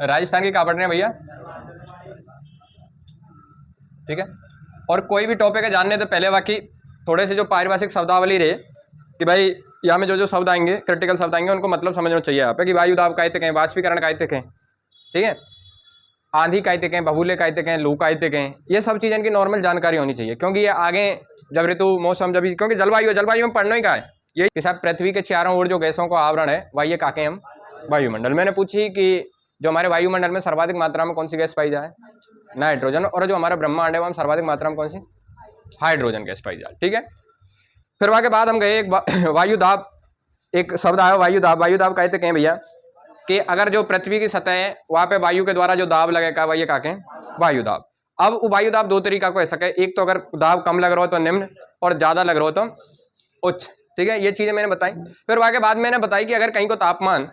राजस्थान की कहाँ पढ़ रहे हैं भैया? ठीक है। और कोई भी टॉपिक है जानने तो पहले बाकी थोड़े से जो पारिभाषिक शब्दावली रहे कि भाई यहाँ में जो शब्द आएंगे, क्रिटिकल शब्द आएंगे, उनको मतलब समझना चाहिए यहाँ पे कि वायु दाब कायितिक हैं, वाष्पीकरण कायितिक हैं, ठीक है, आंधी कायितिक हैं, बबूले कायितिक हैं, लू कायितिक हैं, ये सब चीज़ें की नॉर्मल जानकारी होनी चाहिए, क्योंकि ये आगे जब ऋतु मौसम जब क्योंकि जलवायु में पढ़ना ही का है ये कि साहब पृथ्वी के चारों ओर जो गैसों का आवरण है वह ये काके हम वायुमंडल। मैंने पूछी कि जो हमारे वायुमंडल में सर्वाधिक मात्रा में कौन सी गैस पाई जाए? नाइट्रोजन। और जो हमारा ब्रह्मांड है वह सर्वाधिक मात्रा में कौन सी? हाइड्रोजन गैस पाई जाए। ठीक है। फिर वहाँ के बाद हम गए एक वायुदाब, एक शब्द आया वायुदाब। वायुदाब कहते कहें भैया कि अगर जो पृथ्वी की सतह है वहाँ पे वायु के द्वारा जो दाब लगेगा वह ये क्या कहें? वायुदाब। अब वो वायुदाब दो तरीका को हो सके, एक तो अगर दाब कम लग रहा हो तो निम्न और ज़्यादा लग रहा हो तो उच्च। ठीक है, ये चीज़ें मैंने बताई। फिर वहाँ के बाद मैंने बताई कि अगर कहीं को तापमान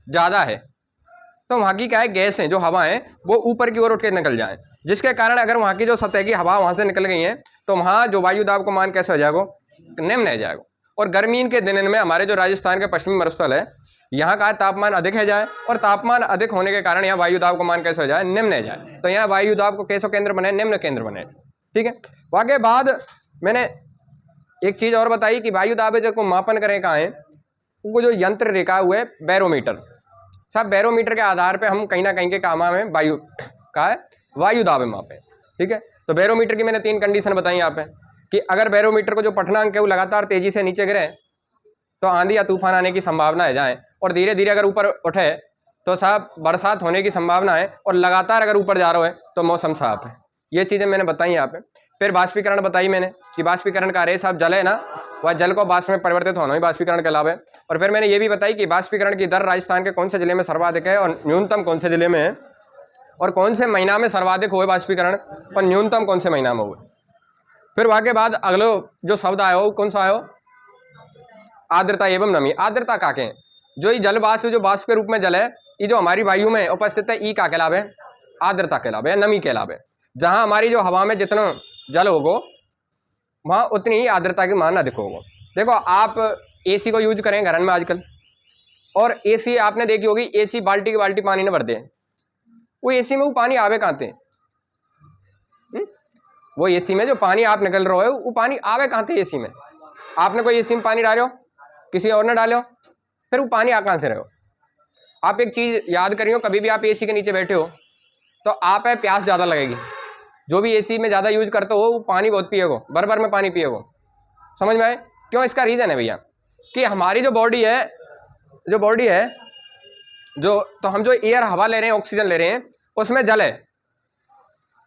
ज़्यादा है तो वहाँ की क्या है, गैस है जो हवा है वो ऊपर की ओर उठ के निकल जाए, जिसके कारण अगर वहाँ की जो सतह की हवा वहाँ से निकल गई है तो वहाँ जो वायुदाब को मान कैसे हो जाएगा? निम्न हो जाएगा। और गर्मी के दिन में हमारे जो राजस्थान के पश्चिमी मरुस्थल है यहाँ का तापमान अधिक है जाए, और तापमान अधिक होने के कारण यहाँ वायुदाब को मान कैसे हो जाए? निम्न है जाए। तो यहाँ वायुदाब को कैसे केंद्र बने? निम्न केंद्र बने। ठीक है। वहाँ के बाद मैंने एक चीज़ और बताई कि वायुदाब जो को मापन करें कहाँ है, वो जो यंत्र रेखा हुआ है बैरोमीटर। सब बैरोमीटर के आधार पे हम कहीं ना कहीं के काम में वायु का है वायुदाब मापे। ठीक है। तो बैरोमीटर की मैंने 3 कंडीशन बताई यहाँ पे कि अगर बैरोमीटर को जो पठनांक है वो लगातार तेजी से नीचे गिरे तो आंधी या तूफान आने की संभावना है जाए, और धीरे धीरे अगर ऊपर उठे तो साहब बरसात होने की संभावना है, और लगातार अगर ऊपर जा रहा है तो मौसम साफ है। ये चीज़ें मैंने बताई यहाँ पे। फिर बाष्पीकरण बताई मैंने कि बाष्पीकरण का रे साहब जल है ना, वह जल को वाष्प में परिवर्तित होना ही बाष्पीकरण के लाभ है। और फिर मैंने ये भी बताई कि बाष्पीकरण की दर राजस्थान के कौन से जिले में सर्वाधिक है और न्यूनतम कौन से जिले में है, और कौन से महीना में सर्वाधिक हुए बाष्पीकरण और न्यूनतम कौन से महीना में हुए। फिर वहाँ के बाद अगलो जो शब्द आया हो कौन सा आया हो? आर्द्रता एवं नमी। आर्द्रता का के जो ये जल वाष्प जो वाष्प के रूप में जल है ये जो हमारी वायु में उपस्थित है, ई का कहलाव है? आर्द्रता कहलाव है, नमी कहलाव है। जहाँ हमारी जो हवा में जितना जल होगा वहाँ उतनी ही आर्द्रता की मान अधिक होगा। देखो आप एसी को यूज करें घर में आजकल, और एसी आपने देखी होगी, एसी बाल्टी की बाल्टी पानी न भरते हैं, वो एसी में वो पानी आवे कहाँ थे? वो एसी में जो पानी आप निकल रहे हो वो पानी आवे कहाँ थे? एसी में आपने कोई एसी में पानी डाले हो, किसी और ने डाले हो, फिर वो पानी आ कहाँ से रहे हो? आप एक चीज़ याद करियो, कभी भी आप एसी के नीचे बैठे हो तो आप है प्यास ज़्यादा लगेगी। जो भी एसी में ज़्यादा यूज करते हो वो पानी बहुत पिएगो, भर में पानी पिएगो। समझ में आए क्यों? इसका रीज़न है भैया कि हमारी जो बॉडी है जो तो हम जो एयर हवा ले रहे हैं, ऑक्सीजन ले रहे हैं, उसमें जल है,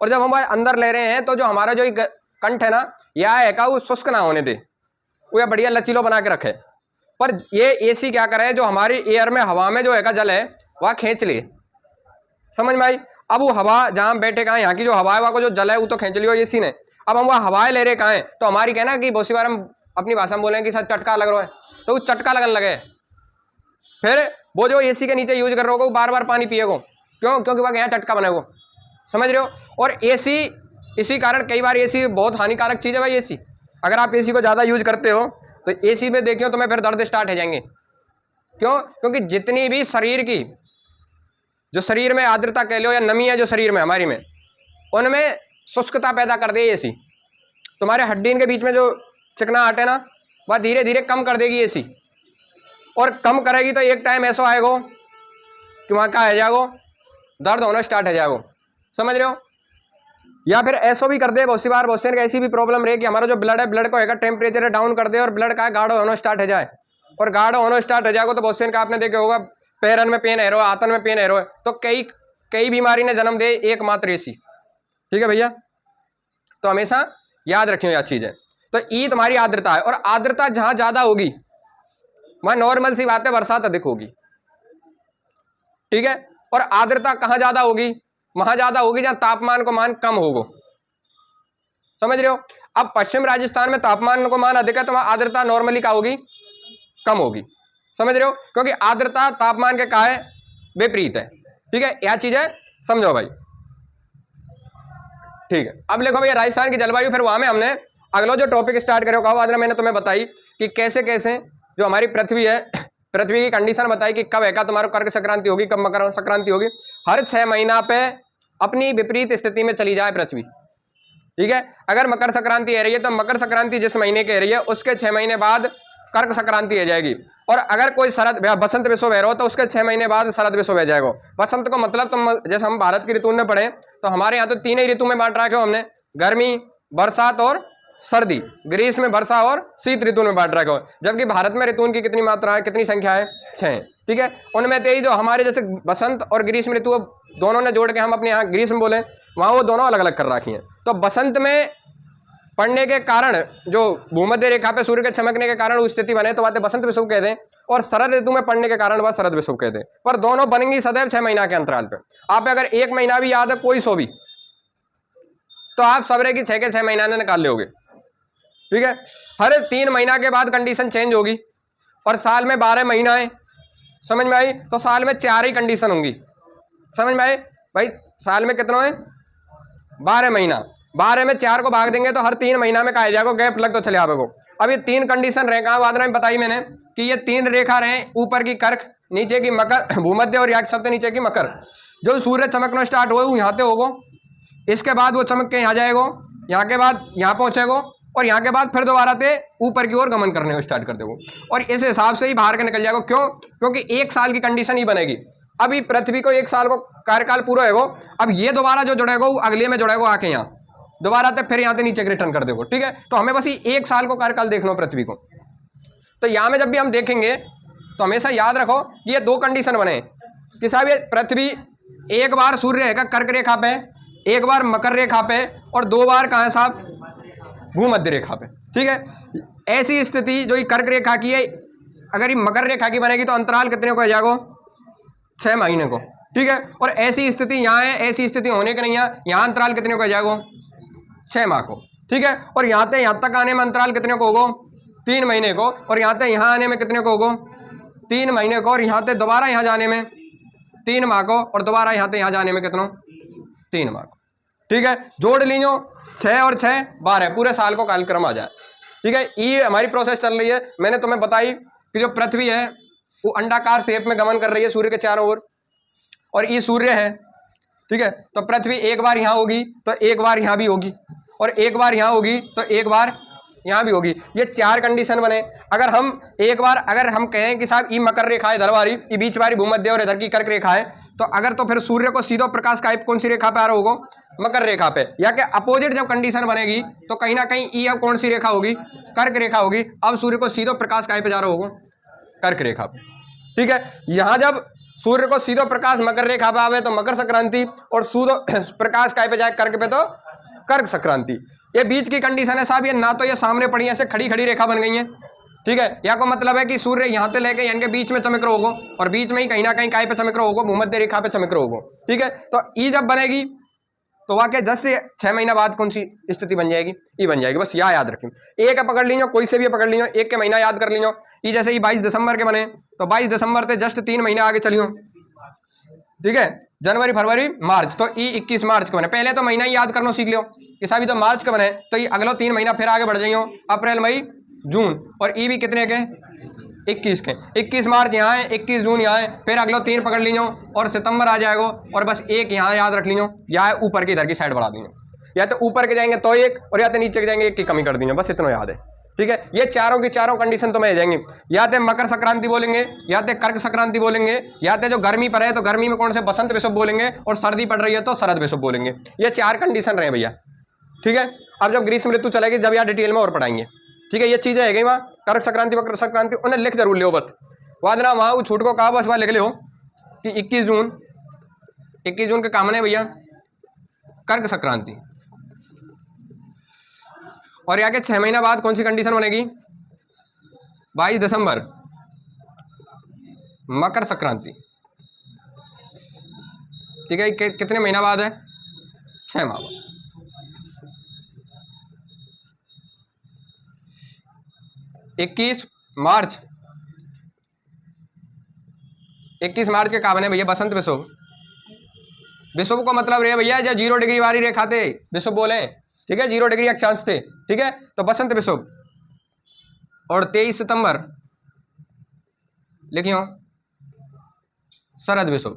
और जब हम अंदर ले रहे हैं तो जो हमारा जो कंठ है ना, यह है का वो शुष्क ना होने दे, वो या बढ़िया लचीलो बना के रखे। पर ये एसी क्या करे, जो हमारी एयर में हवा में जो है का जल है वह खींच ले। समझ में आई? अब वो हवा जहाँ हम बैठे कहाँ, यहाँ की जो हवा है वहाँ को जो जल है वो तो खींच लियो एसी ने। अब हम वह हवाएं ले रहे कहाँ है, तो हमारी कहना कि बहुत सी बार हम अपनी भाषा में बोलें कि सर चटका लग रहा है, तो वो चटका लगन लगे। फिर वो जो एसी के नीचे यूज कर रहे हो वो बार बार पानी पिएगो, क्यों? क्योंकि वह यहाँ चटका बनेगो। समझ रहे हो? और एसी इसी कारण कई बार एसी बहुत हानिकारक चीज़ है भाई। एसी अगर आप एसी को ज़्यादा यूज करते हो तो एसी में देखियो तुम्हें फिर दर्द स्टार्ट हो जाएंगे। क्यों? क्योंकि जितनी भी शरीर की जो शरीर में आर्द्रता कह लो या नमी है जो शरीर में हमारी में, उनमें शुष्कता पैदा कर दे एसी। तुम्हारे हड्डी के बीच में जो चिकनाहट है ना वह धीरे धीरे कम कर देगी एसी, और कम करेगी तो एक टाइम ऐसा आएगा कि वहाँ क्या आ जाएगा, दर्द होना स्टार्ट हो जाएगा। समझ रहे हो? या फिर ऐसा भी कर दे बहुत सी बार, बहुत से ऐसी भी प्रॉब्लम रही कि हमारा जो ब्लड है, ब्लड को है टेम्परेचर डाउन कर दे और ब्लड का गाढ़ा होना स्टार्ट हो जाए, और गाढ़ा होना स्टार्ट हो जाएगा तो बहुत से का आपने देखा होगा पैरन में पेन है रो, हाथन में पेन है रो, तो कई बीमारी ने जन्म दे एकमात्र एसी। ठीक है भैया, तो हमेशा याद रखियो यह चीज़ है। तो ई तुम्हारी आर्द्रता है, और आर्द्रता जहाँ ज़्यादा होगी वहाँ नॉर्मल सी बात है बरसात अधिक होगी। ठीक है। और आर्द्रता कहाँ ज़्यादा होगी? वहाँ ज़्यादा होगी जहाँ तापमान को मान कम होगा। समझ रहे हो? अब पश्चिम राजस्थान में तापमान को मान अधिक है तो वहाँ आर्द्रता नॉर्मली क्या होगी? कम होगी। समझ रहे हो? क्योंकि आर्द्रता तापमान के का है विपरीत है। ठीक है, यह चीज़ है, समझो भाई। ठीक है, अब देखो भैया राजस्थान की जलवायु। फिर वहाँ में हमने अगला जो टॉपिक स्टार्ट करो कहा मैंने तुम्हें बताई कि कैसे कैसे जो हमारी पृथ्वी है पृथ्वी की कंडीशन बताई कि कब एका तुम्हारा कर्क संक्रांति होगी, कब मकर संक्रांति होगी। हर 6 महीना पे अपनी विपरीत स्थिति में चली जाए पृथ्वी, ठीक है। अगर मकर संक्रांति आ रही है तो मकर संक्रांति जिस महीने की आ रही है उसके 6 महीने बाद कर्क संक्रांति आ जाएगी। और अगर कोई शरद बसंत विषुव है तो उसके 6 महीने बाद शरद विषुव आ जाएगा। बसंत को मतलब तो जैसे हम भारत की ऋतु में पढ़े तो हमारे यहाँ तो 3 ही ऋतु में बांट रखे हो हमने, गर्मी, बरसात और सर्दी। ग्रीस में वर्षा और शीत ऋतु में बांट रखे हो, जबकि भारत में ऋतुओं की कितनी मात्रा है, कितनी संख्या है, 6, ठीक है। उनमें से ही जो हमारे जैसे बसंत और ग्रीष्म ऋतु दोनों ने जोड़ के हम अपने यहाँ ग्रीष्म बोले, वहाँ वो दोनों अलग अलग कर रखी हैं। तो बसंत में पड़ने के कारण जो भूमध्य रेखा पे सूर्य के चमकने के कारण वो स्थिति बने तो बातें बसंत विषुव कहते हैं, और शरद ऋतु में पड़ने के कारण वह शरद विषुव कहते हैं। पर दोनों बनेंगी सदैव 6 महीना के अंतराल पे। आप अगर 1 महीना भी याद है कोई सो भी तो आप सवेरे की 6 के 6 महीना निकाल लोगे, ठीक है। हर 3 महीना के बाद कंडीशन चेंज होगी और साल में 12 महीना है, समझ में आई। तो साल में 4 ही कंडीशन होंगी, समझ में आई भाई। साल में कितना है, 12 महीना, 12 में 4 को भाग देंगे तो हर 3 महीना में कहा जाएगा गैप लग तो चले आवेगो। अब ये 3 कंडीशन रहे कहाँ वादरा में बताई मैंने कि ये 3 रेखा रहे, ऊपर की कर्क, नीचे की मकर, भूमध्य और यहाँ सबसे नीचे की मकर। जो सूर्य चमकना स्टार्ट हो यहाँ पे होगो, इसके बाद वो चमक के यहाँ जाएगो, यहाँ के बाद यहाँ पहुँचेगो और यहाँ के बाद फिर दोबारा से ऊपर की ओर गमन करने को स्टार्ट कर देगो और इस हिसाब से ही बाहर के निकल जाएगा। क्यों? क्योंकि 1 साल की कंडीशन ही बनेगी। अभी पृथ्वी को 1 साल को कार्यकाल पूरा होगा, अब ये दोबारा जो जुड़ेगा वो अगले में जुड़ेगा आके यहाँ दोबारा तक फिर यहाँ से नीचे रिटर्न कर देगो, ठीक है। तो हमें बस ये 1 साल को कार्यकाल देख लो पृथ्वी को। तो यहाँ में जब भी हम देखेंगे तो हमेशा याद रखो कि ये 2 कंडीशन बने कि साहब ये पृथ्वी एक बार सूर्य रहेगा कर्क रेखा पे, एक बार मकर रेखा पे और 2 बार कहाँ है साहब, भूमध्य रेखा पे, ठीक है। ऐसी स्थिति जो ये कर्क रेखा की है, अगर ये मकर रेखा की बनेगी तो अंतराल कितने को हो जाएगा, 6 महीने को, ठीक है। और ऐसी स्थिति यहाँ है, ऐसी स्थिति होने की नहीं है, यहाँ अंतराल कितने को हो जाएगा, 6 माह को, ठीक है। और यहाँ से यहाँ तक आने में अंतराल कितने को होगा, 3 महीने को। और यहाँ से यहाँ आने में कितने को होगा, 3 महीने को। और यहाँ से दोबारा यहाँ जाने में 3 माह को और दोबारा यहाँ से यहाँ जाने में कितना, 3 माह को, ठीक है। जोड़ लीजिए 6 और 6 12, पूरे साल को कालक्रम आ जाए, ठीक है। ये हमारी प्रोसेस चल रही है। मैंने तुम्हें बताई कि जो पृथ्वी है वो अंडाकार शेप में गमन कर रही है सूर्य के चारों ओर, और ये सूर्य है, ठीक है। तो पृथ्वी एक बार यहाँ होगी तो एक बार यहाँ भी होगी, और एक बार यहाँ होगी तो एक बार यहाँ भी होगी। ये 4 कंडीशन बने। अगर हम एक बार अगर हम कहें कि साहब ये मकर रेखा है इधर वाली, ये बीच वाली भूमध्य और इधर की कर्क रेखा है, तो अगर तो फिर सूर्य को सीधो प्रकाश का कौन सी रेखा पे आ रहा होगा, मकर रेखा पे। या कि अपोजिट जब कंडीशन बनेगी तो कहीं ना कहीं ये अब कौन सी रेखा होगी, कर्क रेखा होगी। अब सूर्य को सीधो प्रकाश का पे जा रहा होगा, कर्क रेखा पे, ठीक है। यहाँ जब सूर्य को सीधो प्रकाश मकर रेखा पे आवे तो मकर संक्रांति, और सीधो प्रकाश का पे जाए कर्क पे तो कर्क संक्रांति। ये बीच की कंडीशन है साहब, ये ना तो ये सामने पड़ी ऐसे खड़ी खड़ी रेखा बन गई है, ठीक है। या को मतलब है कि सूर्य यहाँ से लेके यानी के बीच में चमक रहा होगा और बीच में ही कहीं ना कहीं काय पे चमक रहा होगा, भूमध्य रेखा पे चमक रहा होगा, ठीक है। तो ये जब बनेगी तो वाकई 10 से 6 महीना बाद कौन सी स्थिति बन जाएगी, ये बन जाएगी। बस यह याद रखें। एक पकड़ लीजिए, कोई से भी पकड़ लीजिए, एक के महीना याद कर लीजिए। ये जैसे ये 22 दिसंबर के बने तो 22 दिसंबर से जस्ट 3 महीना आगे चलियो, ठीक है। जनवरी फरवरी मार्च, तो ये 21 मार्च के बने। पहले तो महीना ही याद करना सीख लियो कि साहब तो मार्च के बने, तो ये अगला 3 महीना फिर आगे बढ़ जाइयो, अप्रैल मई जून, और ये भी कितने के 21 के। 21 मार्च यहाँ है, 21 जून यहाँ है, फिर अगला 3 पकड़ लीजिए और सितंबर आ जाएगा, और बस एक यहाँ याद रख लीजिए, या ऊपर की इधर की साइड बढ़ा दीजिए, या तो ऊपर के जाएंगे तो 1 और या तो नीचे के जाएंगे 1 की कमी कर दीजिए, बस इतना याद है, ठीक है। ये चारों की चारों कंडीशन तो मैं जाएंगे, या तो मकर संक्रांति बोलेंगे, या तो कर्क संक्रांति बोलेंगे, या तो जो गर्मी पर है तो गर्मी में कौन से बसंत विषुव बोलेंगे, और सर्दी पड़ रही है तो शरद विषुव बोलेंगे। ये 4 कंडीशन रहे भैया, ठीक है। अब जब ग्रीष्म ऋतु चलेगी जब यार डिटेल में और पढ़ाएंगे, ठीक है। ये चीज़ें है गई वहाँ कर्क संक्रांति मकर संक्रांति, उन्हें लिख जरूर लियो, बस वादना वहाँ वो छूट को कहा बस वहाँ लिख लियो कि 21 जून के काम है भैया कर्क संक्रांति। और यहाँ के 6 महीना बाद कौन सी कंडीशन बनेगी, 22 दिसंबर मकर संक्रांति, ठीक है। कितने महीना बाद है, 6 माह बाद। 21 मार्च के काम है भैया बसंत विषुव। विषुव को मतलब रहे भैया जो 0 डिग्री वाली रेखा थे विषुव बोले, ठीक है, 0 डिग्री अक्षांश थे, ठीक है। तो बसंत विषुव। और 23 सितंबर लिखियो शरद विषुव।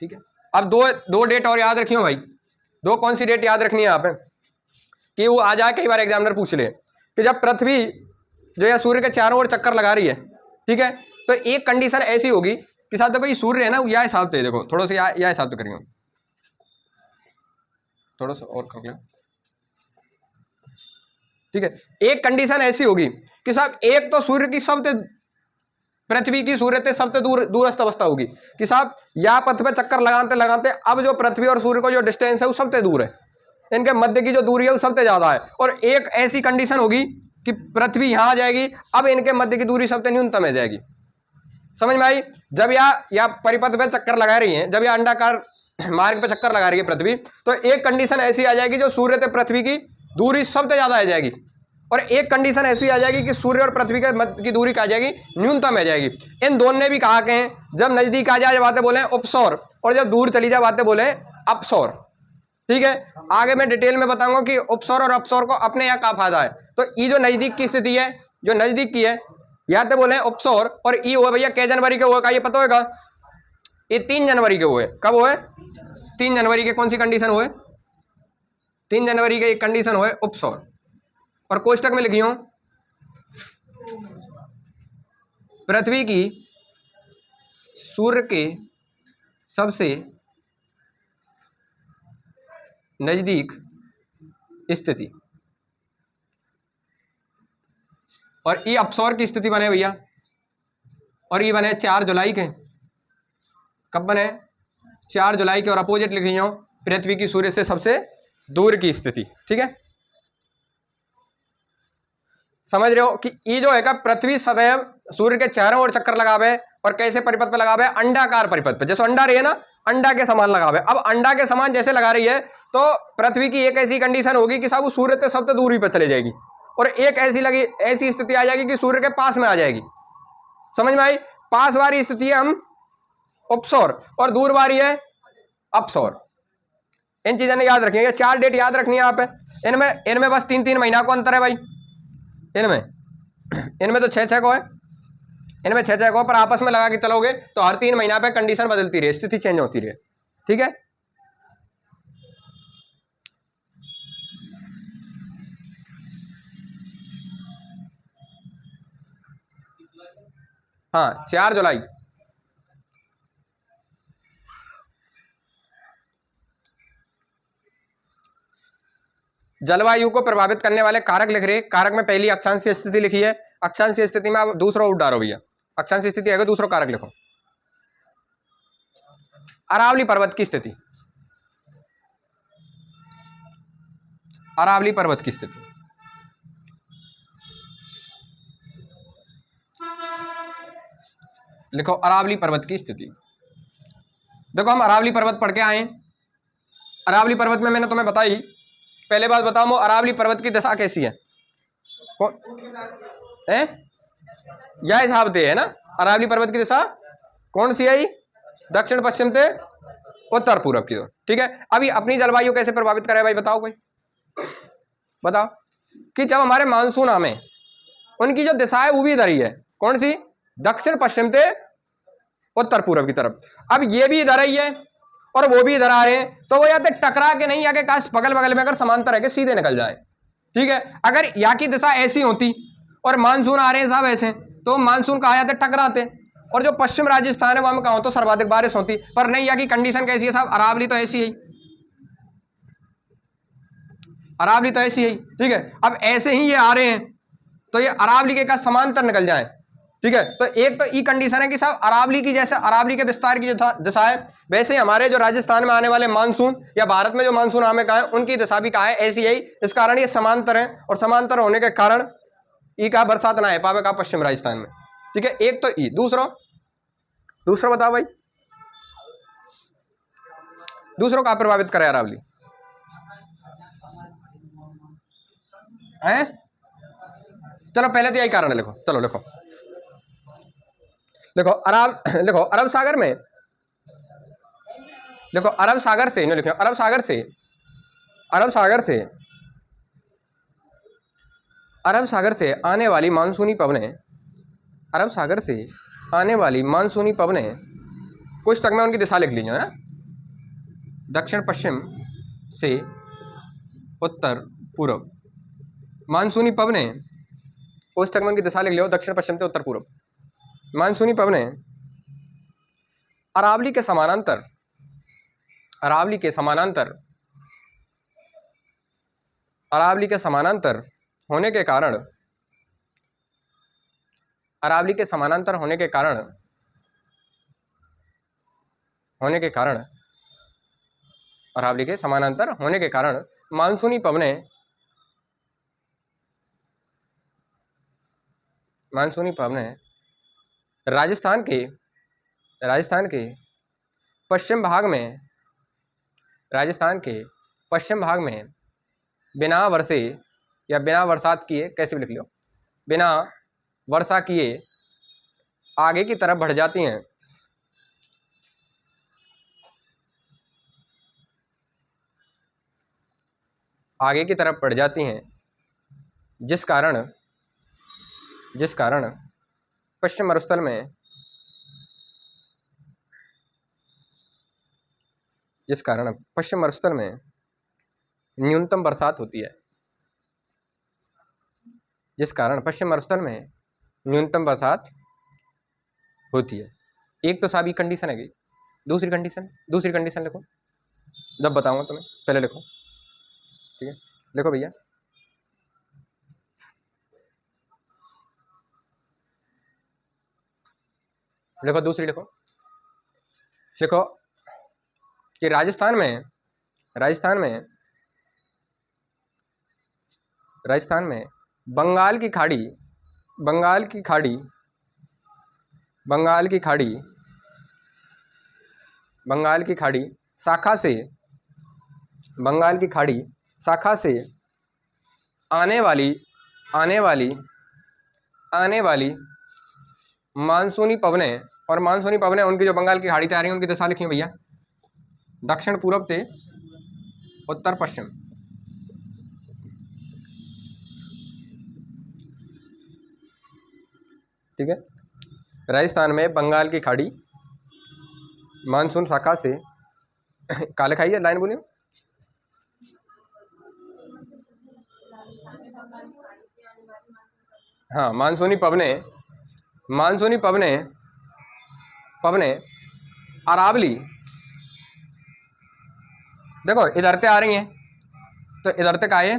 ठीक है, अब दो डेट और याद रखियो भाई। दो कौन सी डेट याद रखनी है यहाँ पे कि वो आ जाए, कई बार एग्जामिनर पूछ ले कि जब पृथ्वी जो है सूर्य के चारों ओर चक्कर लगा रही है, ठीक है, तो एक कंडीशन ऐसी होगी कि साथ देखो ये सूर्य है ना, यह हिसाब से देखो थोड़ा सा यह हिसाब से करेंगे, थोड़ा सा और कर लिया। ठीक है, एक कंडीशन ऐसी होगी कि साहब एक तो सूर्य की सबसे, पृथ्वी की सूर्य से सबसे दूरस्थ अवस्था होगी कि साहब या पथ पे चक्कर लगाते लगाते अब जो पृथ्वी और सूर्य को जो डिस्टेंस है वो सबसे दूर है, इनके मध्य की जो दूरी है वो सबसे ज्यादा है। और एक ऐसी कंडीशन होगी कि पृथ्वी यहां आ जाएगी, अब इनके मध्य की दूरी सबसे न्यूनतम आ जाएगी। समझ में आई? जब या परिपथ पे चक्कर लगा रही है, जब यह अंडाकार मार्ग पे चक्कर लगा रही है पृथ्वी, तो एक कंडीशन ऐसी आ जाएगी जो सूर्य से पृथ्वी की दूरी सबसे ज्यादा आ जाएगी, और एक कंडीशन ऐसी आ जाएगी कि सूर्य और पृथ्वी के मध्य की दूरी क्या आ जाएगी, न्यूनतम आ जाएगी। इन दोनों ने भी कहा कि जब नजदीक आ जाए बातें बोले उपसौर, और जब दूर चली जाए बातें बोले अपसौर। ठीक है, आगे मैं डिटेल में बताऊंगा कि उपसौर और अपसौर को अपने यहाँ क्या फायदा है। तो ये जो नजदीक की स्थिति है, जो नजदीक की है, या तो बोले उपसौर, और ये हुआ भैया कै जनवरी के हुआ का ये पता होगा, ये 3 जनवरी के हुए। कब हुए? 3 जनवरी के। कौन सी कंडीशन हुए? 3 जनवरी के एक कंडीशन हुए उपसौर। और कोष्टक में लिखियो पृथ्वी की सूर्य के सबसे नजदीक स्थिति, और ये अपसौर की स्थिति बने भैया, और ये बने 4 जुलाई के। कब बने? 4 जुलाई के। और अपोजिट लिखियो पृथ्वी की सूर्य से सबसे दूर की स्थिति। ठीक है, समझ रहे हो कि ये जो है का पृथ्वी सदैव सूर्य के चारों ओर चक्कर लगावे, और कैसे परिपथ पे लगावे? अंडाकार परिपथ पे, जैसे अंडा रही है ना, अंडा के समान लगावे। अब अंडा के समान जैसे लगा रही है तो पृथ्वी की एक ऐसी कंडीशन होगी कि साहब वो सूर्य से सबसे दूरी पे चले जाएगी, और एक ऐसी स्थिति आ जाएगी कि सूर्य के पास में आ जाएगी। समझ में आई? पास वाली स्थिति है हम उपसौर, और दूर वाली है अपसौर। इन चीजों ने याद रखिए, 4 डेट याद रखनी है यहाँ पे। इनमें बस 3-3 महीना को अंतर है भाई। इनमें तो 6-6 को है, इनमें 6-6 को, पर आपस में लगा के चलोगे तो हर 3 महीना पे कंडीशन बदलती रहे, स्थिति चेंज होती रहे। ठीक है, हाँ 4 जुलाई। जलवायु को प्रभावित करने वाले कारक लिख रहे। कारक में पहली अक्षांशीय स्थिति लिखी है, अक्षांशीय स्थिति में आप दूसरा उठ डालो भैया, अक्षांशीय स्थिति है, दूसरा कारक लिखो अरावली पर्वत की स्थिति। अरावली पर्वत की स्थिति लिखो, अरावली पर्वत की स्थिति। देखो हम अरावली पर्वत पढ़ के आए। अरावली पर्वत में मैंने तुम्हें बताई, पहले बात बताओ वो अरावली पर्वत की दशा कैसी है? यह हिसाब से है ना, अरावली पर्वत की दिशा कौन सी आई? दक्षिण पश्चिम से उत्तर पूर्व की ओर। ठीक है, अभी अपनी जलवायु कैसे प्रभावित करे भाई, बताओ कोई बताओ। कि जब हमारे मानसून आमे उनकी जो दिशा है वो भी इधर ही है, कौन सी? दक्षिण पश्चिम से उत्तर पूर्व की तरफ। अब ये भी इधर ही है और वो भी इधर आ रहे हैं, तो वो या तो टकरा के नहीं, या के काश बगल बगल में अगर समांतर है के सीधे निकल जाए। ठीक है, अगर या की दिशा ऐसी होती और मानसून आ रहे हैं साहब ऐसे, तो मानसून कहा जाते टकराते, और जो पश्चिम राजस्थान है वहां में कहा तो सर्वाधिक बारिश होती। पर नहीं, या की कंडीशन कैसी है साहब? अरावली तो ऐसी है, अरावली तो ऐसी है। ठीक है, अब ऐसे ही ये आ रहे हैं तो ये अरावली के का समांतर निकल जाए। ठीक है, तो एक तो ई कंडीशन है कि साहब अरावली की, जैसे अरावली के विस्तार की दिशा है, वैसे ही हमारे जो राजस्थान में आने वाले मानसून या भारत में जो मानसून आने का है उनकी दिशा भी कहा है ऐसी है। इस कारण ये समांतर है, और समांतर होने के कारण ई का बरसात ना है पावे का पश्चिम राजस्थान में। ठीक है, एक तो ई। दूसरा बताओ भाई, दूसरों का प्रभावित करे अरावली है? चलो पहले तो यही कारण है, लिखो, चलो लिखो लिखो अरब सागर में, लिखो अरब सागर से, नहीं लिखो अरब सागर से, अरब सागर से आने वाली मानसूनी पवनें अरब सागर से आने वाली मानसूनी पवनें, कोष्टक में उनकी दिशा लिख लीजिए ना, दक्षिण पश्चिम से उत्तर पूर्व। मानसूनी पवनें, कोष्टक में उनकी दिशा लिख लियो, दक्षिण पश्चिम से उत्तर पूर्व। मानसूनी पवनें अरावली के समानांतर, अरावली के समानांतर, अरावली के समानांतर होने के कारण, अरावली के समानांतर होने के कारण, अरावली के समानांतर होने के कारण मानसूनी पवनें, मानसूनी पवनें राजस्थान के पश्चिम भाग में, राजस्थान के पश्चिम भाग में बिना वर्षे या बिना बरसात किए, कैसे भी लिख लो, बिना वर्षा किए आगे की तरफ बढ़ जाती हैं, आगे की तरफ बढ़ जाती हैं, जिस कारण पश्चिम मरुस्थल में, जिस कारण पश्चिम मरुस्थल में न्यूनतम बरसात होती है, जिस कारण पश्चिम मरुस्थल में न्यूनतम बरसात होती है। एक तो साहब ये कंडीशन है गई। दूसरी कंडीशन लिखो, जब बताऊंगा तुम्हें, पहले लिखो, ठीक है, लिखो भैया। लिखो दूसरी, लिखो कि राजस्थान में बंगाल की खाड़ी शाखा से आने वाली मानसूनी पवनें, और मानसूनी पवनें उनकी जो बंगाल की खाड़ी से आ रही हैं उनकी दिशा लिखिए भैया, दक्षिण पूर्व से उत्तर पश्चिम। ठीक है, राजस्थान में बंगाल की खाड़ी मानसून शाखा से काले खाइए, लाइन बोलिए। हाँ, मानसूनी पवनें अरावली, देखो इधर से आ रही हैं तो इधर तक आए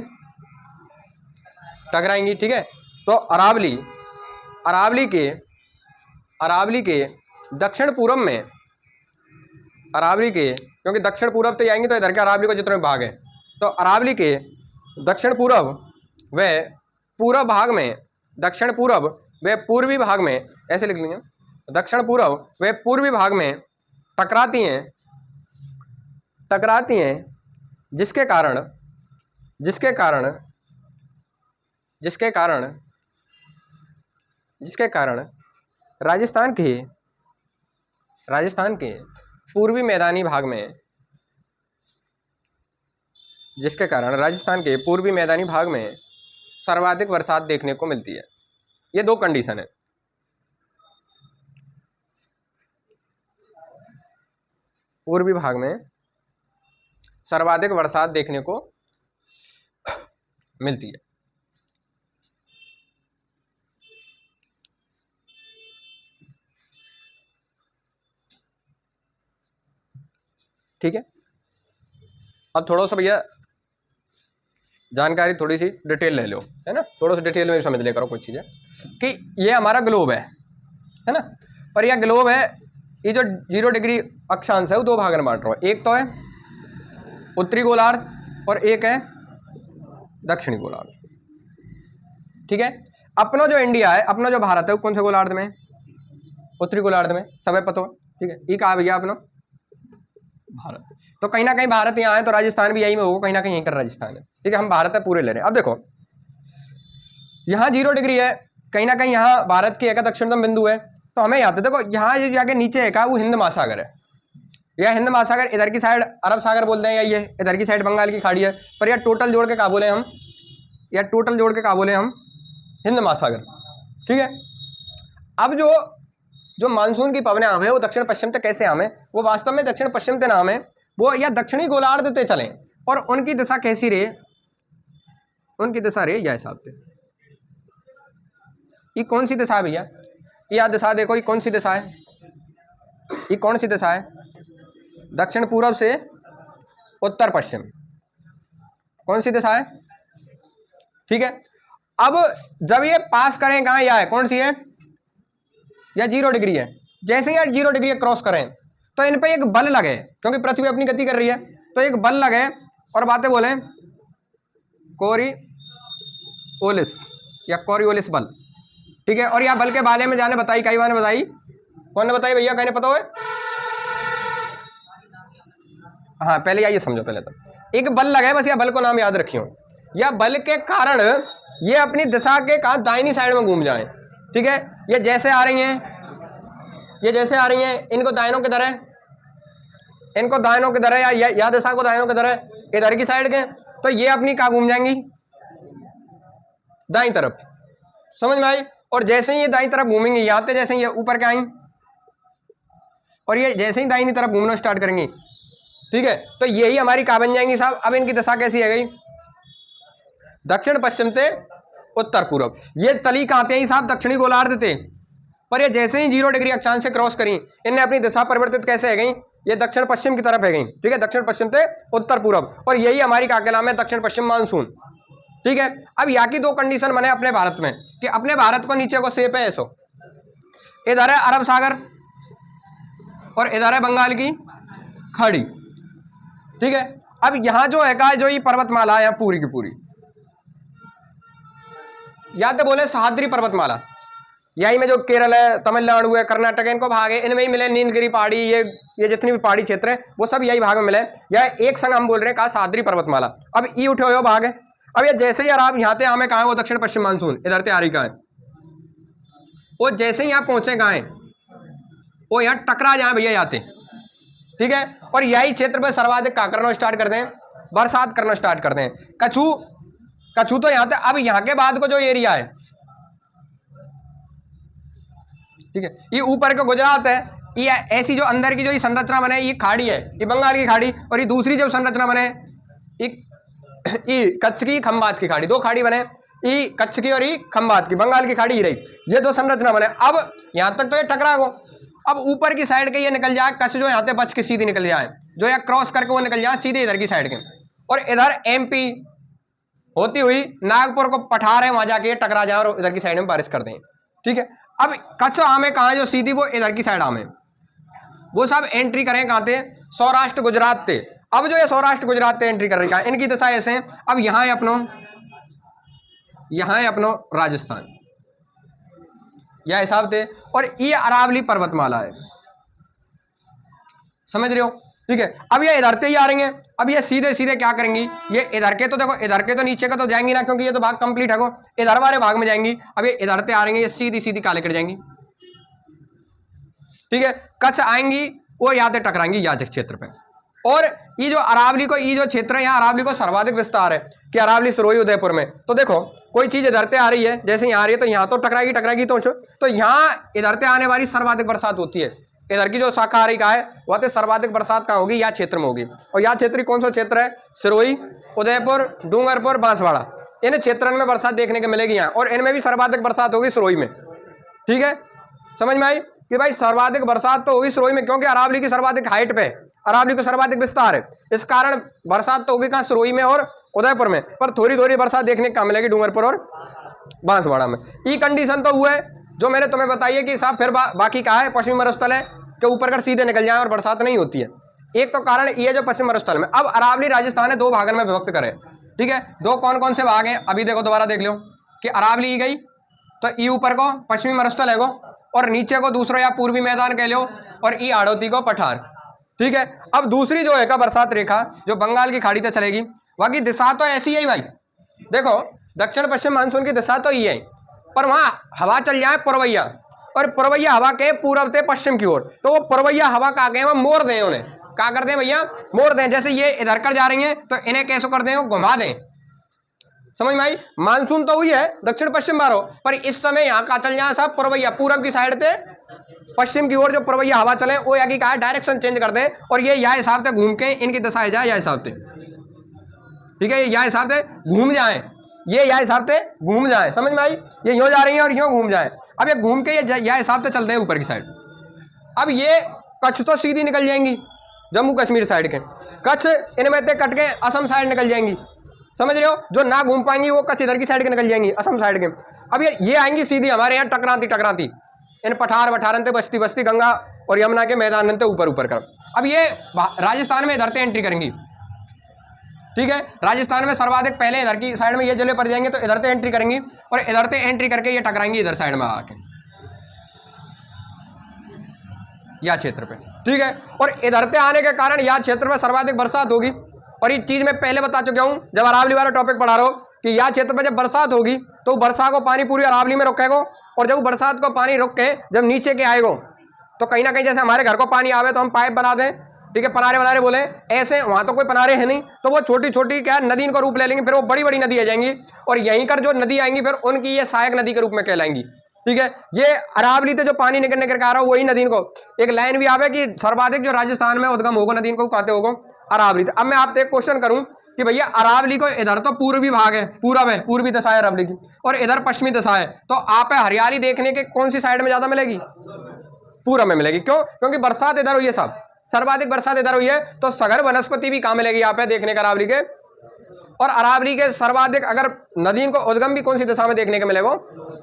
टकराएंगी, ठीक है। तो अरावली के दक्षिण पूर्व में, क्योंकि दक्षिण पूर्व तो आएंगे तो इधर के अरावली को जितने भाग है, तो अरावली के दक्षिण पूर्व व पूर्व भाग में, दक्षिण पूर्व व पूर्वी भाग में, ऐसे लिख लेंगे, दक्षिण पूर्व व पूर्वी भाग में टकराती हैं, जिसके कारण राजस्थान के पूर्वी मैदानी भाग में, जिसके कारण राजस्थान के पूर्वी मैदानी भाग में सर्वाधिक बरसात देखने को मिलती है। ये दो कंडीशन है, पूर्वी भाग में सर्वाधिक बरसात देखने को मिलती है। ठीक है, अब थोड़ा सा भैया जानकारी थोड़ी सी डिटेल ले लो, है ना, थोड़ा सा डिटेल में समझ ले करो कुछ चीज़ें, कि ये हमारा ग्लोब है ना, और यह ग्लोब है, ये जो 0 डिग्री अक्षांश है वो दो भाग में बांट रहा हूँ, एक तो है उत्तरी गोलार्ध और एक है दक्षिणी गोलार्ध। ठीक है, अपना जो इंडिया है, अपना जो भारत है वो कौन से गोलार्ध में? उत्तरी गोलार्ध में, सब पता हो। ठीक है, ये कहा भैया अपना भारत, तो कहीं ना कहीं भारत यहाँ है तो राजस्थान भी यही में होगा, कहीं ना कहीं यहीं कर राजस्थान है। ठीक है, हम भारत है पूरे ले रहे हैं। अब देखो यहाँ 0 डिग्री है, कहीं ना कहीं यहाँ भारत की एक दक्षिणतम बिंदु है, तो हमें याद है, देखो यहाँ जो जाके नीचे है का वो हिंद महासागर है, यह हिंद महासागर, इधर की साइड अरब सागर बोलते हैं, या ये इधर की साइड बंगाल की खाड़ी है, पर यह टोटल जोड़ के क्या बोले हम, हिंद महासागर। ठीक है, अब जो मानसून की पवनें आम है वो दक्षिण पश्चिम से कैसे आम है, वो वास्तव में दक्षिण पश्चिम से नाम है, वो या दक्षिणी गोलार्ध से चले और उनकी दिशा कैसी रहे, उनकी दिशा रहे या हिसाब से। ये कौन सी दिशा है भैया, यह दिशा देखो, ये कौन सी दिशा है, ये कौन सी दिशा है, दक्षिण पूर्व से उत्तर पश्चिम, कौन सी दिशा है, ठीक है। अब जब ये पास करें कहाँ, यह है कौन सी है, या 0 डिग्री है। जैसे ही 0 डिग्री क्रॉस करें तो इन पे एक बल लगे, क्योंकि पृथ्वी अपनी गति कर रही है, तो एक बल लगे और बातें बोले कोरियोलिस या कोरियोलिस बल, ठीक है। और यह बल के बारे में जाने बताई, कई बार ने बताई, कौन ने बताई भैया, कहीं पता हो? हाँ पहले ये समझो, पहले तो एक बल लगा है, बस यह बल को नाम याद रखियो। यह बल के कारण ये अपनी दिशा के कहा दाहिनी साइड में घूम जाएं, ठीक है। ये जैसे आ रही हैं, ये जैसे आ रही हैं, इनको दाहिनों की तरह, इनको दाहिनों की तरह या दिशा को दाहिनों की तरह इधर की साइड के, तो ये अपनी कहाँ घूम जाएंगी, दाईं तरफ, समझ में आई। और जैसे ही ये दाईं तरफ घूमेंगी, यहाँ पे जैसे ही ये ऊपर के आई और ये जैसे ही दाहिनी तरफ घूमना स्टार्ट करेंगी, ठीक है, तो यही हमारी कहाँ बन जाएंगी साहब। अब इनकी दिशा कैसी है गई, दक्षिण पश्चिम से उत्तर पूर्व। ये चली कहाँ थे साहब, दक्षिणी गोलार्ध थे, पर ये जैसे ही 0 डिग्री अक्षांश से क्रॉस करी, इनने अपनी दिशा परिवर्तित कैसे है गई, ये दक्षिण पश्चिम की तरफ है गई, ठीक है, दक्षिण पश्चिम से उत्तर पूर्व। और यही हमारी क्या नाम है, दक्षिण पश्चिम मानसून, ठीक है। अब यहाँ की 2 कंडीशन बने अपने भारत में कि अपने भारत को नीचे को शेप है ऐसो, इधर है अरब सागर और इधर है बंगाल की खाड़ी, ठीक है। अब यहाँ जो है जो ये पर्वतमाला है पूरी की पूरी, या तो बोले सह्याद्री पर्वतमाला, यही में जो केरल है, तमिलनाडु है, कर्नाटक है, इनको भाग है, इनमें ही मिले नीलगिरी पहाड़ी, ये जितनी भी पहाड़ी क्षेत्र है वो सब यही भाग में मिले, या एक संग हम बोल रहे हैं कहा सह्याद्री पर्वतमाला। अब ई उठे हुए भाग है। अब ये जैसे ही आप यहाँ से हमें कहा है वो दक्षिण पश्चिम मानसून इधर से आ रही कहाँ है, वो जैसे ही यहाँ पहुंचे कहाँ है, वो यहाँ टकरा जाए भैया जाते, ठीक है। और यही क्षेत्र पर सर्वाधिक क्या करना स्टार्ट करते हैं, बरसात करना स्टार्ट करते हैं। कछु तो यहाँ अब यहाँ के बाद को जो एरिया है, ठीक है, ये ऊपर का गुजरात है, ये ऐसी जो अंदर की जो ये संरचना बने, ये खाड़ी है, ये बंगाल की खाड़ी, और ये दूसरी जो संरचना बने ये कच्छ की खंबात की खाड़ी, 2 खाड़ी बने, ये कच्छ की और ये खंबात की, बंगाल की खाड़ी ही रही, ये 2 संरचना बने। अब यहाँ तक तो ये टकरा गो, अब ऊपर की साइड के ये निकल जाए, कच्छ जो यहाँ से बच के सीधी निकल जाए, जो यहाँ क्रॉस करके वो निकल जाए सीधे इधर की साइड के, और इधर MP होती हुई नागपुर को पठार है, वहां जाके टकरा जाए और इधर की साइड में बारिश कर दें, ठीक है। अब कच्छ आमे कहाँ है, जो सीधी वो इधर की साइड आमे, वो सब एंट्री करें कहाँ थे, सौराष्ट्र गुजरात थे। अब जो ये सौराष्ट्र गुजरात थे एंट्री कर रही है, इनकी दिशा ऐसे है। अब यहाँ है अपनो राजस्थान, यह हिसाब थे, और ये अरावली पर्वतमाला है, समझ रहे हो, ठीक है। अब ये इधर से ही आ रही हैं, अब ये सीधे सीधे क्या करेंगी, ये इधर के तो देखो, इधर के तो नीचे का तो जाएंगी ना, क्योंकि ये तो भाग कंप्लीट है, इधर वाले भाग में जाएंगी। अब ये इधर से आ रही हैं, ये सीधी सीधी काले कर जाएंगी, ठीक है। कच्छ आएंगी वो यहाँ से टकराएंगी यहाँ क्षेत्र पे। और ये जो अरावली को, ये जो क्षेत्र है यहाँ अरावली को सर्वाधिक विस्तार है कि अरावली सिरोही उदयपुर में, तो देखो कोई चीज इधर से आ रही है, जैसे यहाँ आ रही है तो यहाँ तो टकराएगी तो यहाँ इधर से आने वाली सर्वाधिक बरसात होती है। इधर की जो शाखा आ रही का है वह तो सर्वाधिक बरसात कहाँ होगी, यह क्षेत्र में होगी। और यह क्षेत्र कौन सा क्षेत्र है, सिरोही, उदयपुर, डूंगरपुर, बांसवाड़ा, इन क्षेत्रों में बरसात देखने को मिलेगी यहाँ, और इनमें भी सर्वाधिक बरसात होगी सिरोही में, ठीक है। समझ में आई कि भाई सर्वाधिक बरसात तो होगी सिरोही में, क्योंकि अरावली की सर्वाधिक हाइट पे, अरावली को सर्वाधिक विस्तार है, इस कारण बरसात तो होगी कहाँ, सिरोही में और उदयपुर में, पर थोड़ी थोड़ी बरसात देखने को मिलेगी डूंगरपुर और बांसवाड़ा में। ई कंडीशन तो हुआ है जो मैंने तुम्हें बताई है कि साहब फिर बाकी कहा है पश्चिमी मरुस्थल है कि ऊपर कर सीधे निकल जाए और बरसात नहीं होती है। एक तो कारण ये जो पश्चिम मरुस्थल में, अब अरावली राजस्थान है 2 भागों में विभक्त करे, ठीक है। 2 कौन कौन से भाग हैं, अभी देखो दोबारा देख लो कि अरावली ई गई तो ई ऊपर को पश्चिमी मरुस्थल है गो, और नीचे को दूसरा या पूर्वी मैदान कह लो, और ई आड़ोती को पठार, ठीक है। अब दूसरी जो है का बरसात रेखा जो बंगाल की खाड़ी तक चलेगी, वहाँ की दिशा तो ऐसी है भाई, देखो दक्षिण पश्चिम मानसून की दिशा तो ये है, पर वहाँ हवा चल जाए पुरवैया, और पुरवैया हवा के पूर्व से पश्चिम की ओर, तो वो पुरवैया हवा का गए वहाँ मोड़ दें, उन्हें क्या कर दें भैया, मोड़ दें। जैसे ये इधर कर जा रही हैं तो इन्हें कैसे कर दें, घुमा दें, समझ में आई। मानसून तो हुई है दक्षिण पश्चिम बारो, पर इस समय यहाँ का चल जाए साहब पुरवैया, पूरब की साइड से पश्चिम की ओर जो पुरवैया हवा चले वो आगे का डायरेक्शन चेंज कर दें और ये या हिसाब से घूम के इनकी दशा जाए या हिसाब से, ठीक है, या हिसाब से घूम जाए, ये या हिसाब से घूम जाए, समझ में आई। ये यूं जा रही है और यूं घूम जाए। अब ये घूम के ये या हिसाब से चलते हैं ऊपर की साइड। अब ये कच्छ तो सीधी निकल जाएंगी जम्मू कश्मीर साइड के, कच्छ इनमें से कट के असम साइड निकल जाएंगी, समझ रहे हो। जो ना घूम पाएंगी वो कच्छ इधर की साइड के निकल जाएंगी, असम साइड के। अब ये आएंगी सीधी हमारे यहाँ टकराती इन पठार वठारन से बस्ती बस्ती गंगा और यमुना के मैदान से ऊपर ऊपर कर। अब ये राजस्थान में इधर से एंट्री करेंगी, ठीक है। राजस्थान में सर्वाधिक पहले इधर की साइड में ये जिले पड़ जाएंगे तो इधर से एंट्री करेंगी और इधर से एंट्री करके ये टकराएंगी इधर साइड में आके या क्षेत्र पे, ठीक है। और इधर से आने के कारण या क्षेत्र में सर्वाधिक बरसात होगी। और ये चीज मैं पहले बता चुका हूं जब अरावली वाला टॉपिक पढ़ा रहा हूं कि या क्षेत्र में जब बरसात होगी तो वर्षा को पानी पूरी अरावली में रुकेगा और जब बरसात को पानी रुक के जब नीचे के आएगा तो कहीं ना कहीं जैसे हमारे घर को पानी आवे तो हम पाइप बना दें, ठीक है, पनारे वनारे बोले, ऐसे वहां तो कोई पनारे है नहीं तो वो छोटी छोटी क्या नदी का रूप ले लेंगी, फिर वो बड़ी बड़ी नदी आ जाएंगी और यहीं कर जो नदी आएंगी फिर उनकी ये सहायक नदी के रूप में कहलाएंगी, ठीक है। ये अरावली से जो पानी निकलने करके आ रहा हो वही नदी को एक लाइन भी आवे कि सर्वाधिक जो राजस्थान में उद्गम होगा नदी को कहते होगा अरावली। अब मैं आपसे एक क्वेश्चन करूं कि भैया अरावली को इधर तो पूर्वी भाग है, पूरब है, पूर्वी दशा है अरावली की और इधर पश्चिमी दशा है, तो आप हरियाली देखने के कौन सी साइड में ज्यादा मिलेगी? पूरब में मिलेगी। क्यों? क्योंकि बरसात इधर हुई है, सब सर्वाधिक बरसात इधर हुई है, तो सघन वनस्पति भी कहाँ मिलेगी यहाँ पे देखने का अरावली के। और अरावली के सर्वाधिक अगर नदी को उद्गम भी कौन सी दिशा में देखने को मिलेगा?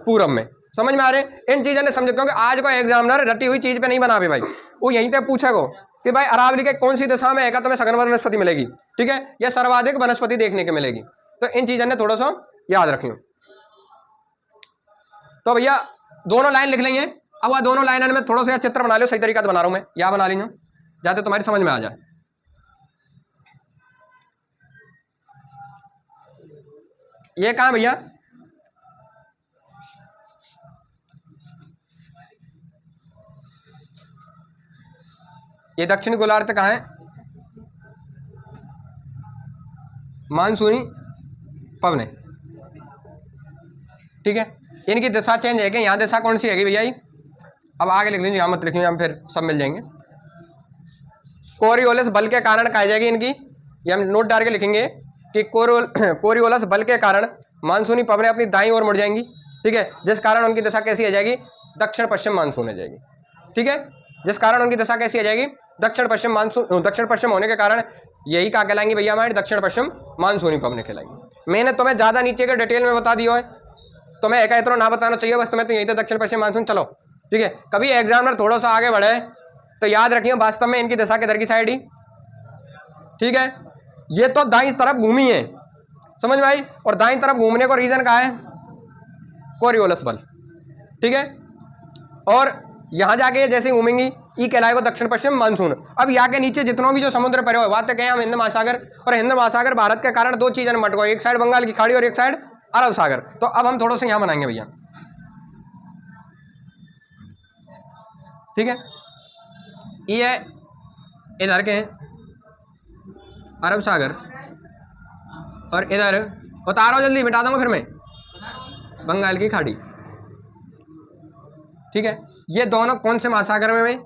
पूरब में। समझ में आ रहे? इन चीजों ने समझे, क्योंकि आज को एग्जामिनर रटी हुई चीज पे नहीं बना भाई, वो यहीं तक पूछेगा कि भाई अरावली के कौन सी दिशा में है तुम्हें सघन वनस्पति मिलेगी, ठीक है, या सर्वाधिक वनस्पति देखने को मिलेगी। तो इन चीजों ने थोड़ा सा याद रखियो। तो भैया दोनों लाइन लिख लेंगे। अब वह दोनों लाइन में थोड़ा सा चित्र बना लो, सही तरीका से बना रहा हूं मैं, या बना लीजिए जाते तुम्हारी समझ में आ जाए। ये कहाँ भैया? ये दक्षिणी गोलार्ध कहाँ है? मानसूनी पवने, ठीक है। इनकी दिशा चेंज है कि यहाँ दिशा कौन सी है भैया? अब आगे लिख लीजिए, यहाँ मत लिखिए, हम फिर सब मिल जाएंगे। कोरियोलिस बल के कारण कहा जाएगी इनकी, ये हम नोट डाल के लिखेंगे कि कोरियोलिस बल के कारण मानसूनी पवनें अपनी दाईं ओर मुड़ जाएंगी, ठीक है, जिस कारण उनकी दिशा कैसी आ जाएगी? दक्षिण पश्चिम मानसून आ जाएगी, ठीक है। जिस कारण उनकी दिशा कैसी आ जाएगी? दक्षिण पश्चिम मानसून। दक्षिण पश्चिम होने के कारण यही क्या कहलाएंगी भैया? हमारी दक्षिण पश्चिम मानसूनी पवनें कहलाएंगी। मैंने तुम्हें ज्यादा नीचे के डिटेल में बता दिया है, तुम्हें एक इतना ना बताना चाहिए, बस तुम्हें तो यही तो दक्षिण पश्चिम मानसून चलो, ठीक है। कभी एग्जामिनर थोड़ा सा आगे बढ़े तो याद रखिए वास्तव में इनकी दिशा किधर की साइड ही, ठीक है। ये तो दाईं तरफ घूमी है, समझ में आई। और दाईं तरफ घूमने को रीजन क्या है? कोरियोलिस बल, ठीक है। और यहां जाके जैसे घूमेंगी ई कहलाएगा दक्षिण पश्चिम मानसून। अब यहाँ के नीचे जितनों भी जो समुद्र पड़े हुए बात कहें हम हिंद महासागर, और हिंद महासागर भारत के कारण दो चीजें मट गई, एक साइड बंगाल की खाड़ी और एक साइड अरब सागर। तो अब हम थोड़ा सा यहाँ बनाएंगे भैया, ठीक है। ये इधर के अरब सागर और इधर उतारो जल्दी, मिटा दूंगा फिर मैं, बंगाल की खाड़ी, ठीक है। ये दोनों कौन से महासागर में?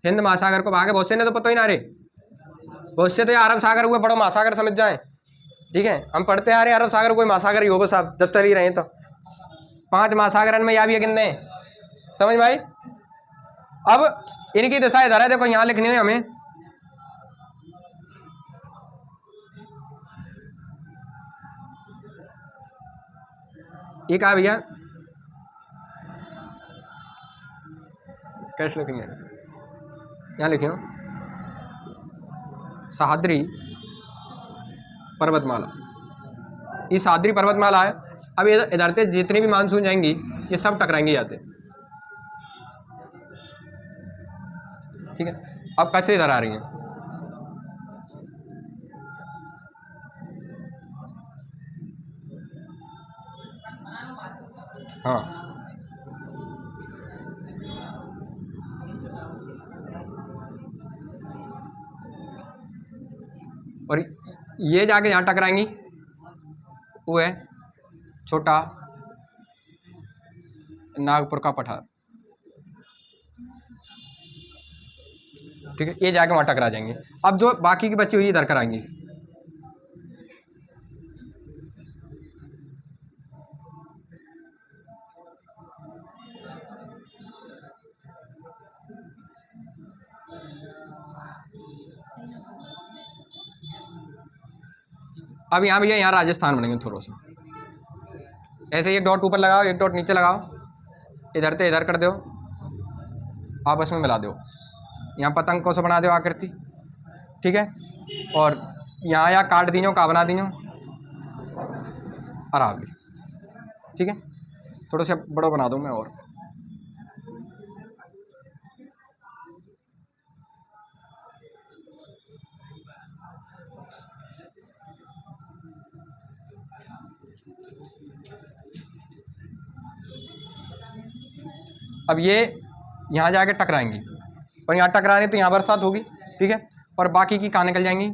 हिंद महासागर को भागे। बहुत से ने तो पता ही ना रे, बहुत से तो अरब सागर हुए बड़ो महासागर समझ जाए, ठीक है। हम पढ़ते आ रहे अरब सागर कोई महासागर ही होगा साहब, जब चल ही रहे तो 5 महासागर में या भी गिनने, समझ भाई। अब इनकी दिशा इधर है, देखो यहाँ लिखनी है हमें, ये कहा भैया? कैसे लिखेंगे? यहाँ लिखियो सह्याद्री पर्वतमाला, ये सह्याद्री पर्वतमाला है। अब इधर से जितनी भी मानसून जाएंगी ये सब टकराएंगी जाते, ठीक है। अब कैसे इधर आ रही हैं? हाँ, और ये जाके यहाँ टकराएंगी, वो है छोटा नागपुर का पठार, ठीक है, ये जाके वहाँ टकरा जाएंगे। अब जो बाकी की बची हुई इधर कराएंगी, अब यहाँ भैया यहाँ राजस्थान बनेंगे थोड़ा सा, ऐसे एक डॉट ऊपर लगाओ, एक डॉट नीचे लगाओ, इधर से इधर कर दो, आपस में मिला दो, यहाँ पतंग को से बना दो आकृति, ठीक है, और यहाँ काट दीजो, का बना दीजो अरावली, ठीक है, थोड़ा सा बड़ा बना दूँ मैं। और अब ये यहाँ जाके टकराएंगी, और यहाँ टकराने तो यहाँ बरसात होगी, ठीक है, और बाकी की कहाँ निकल जाएंगी,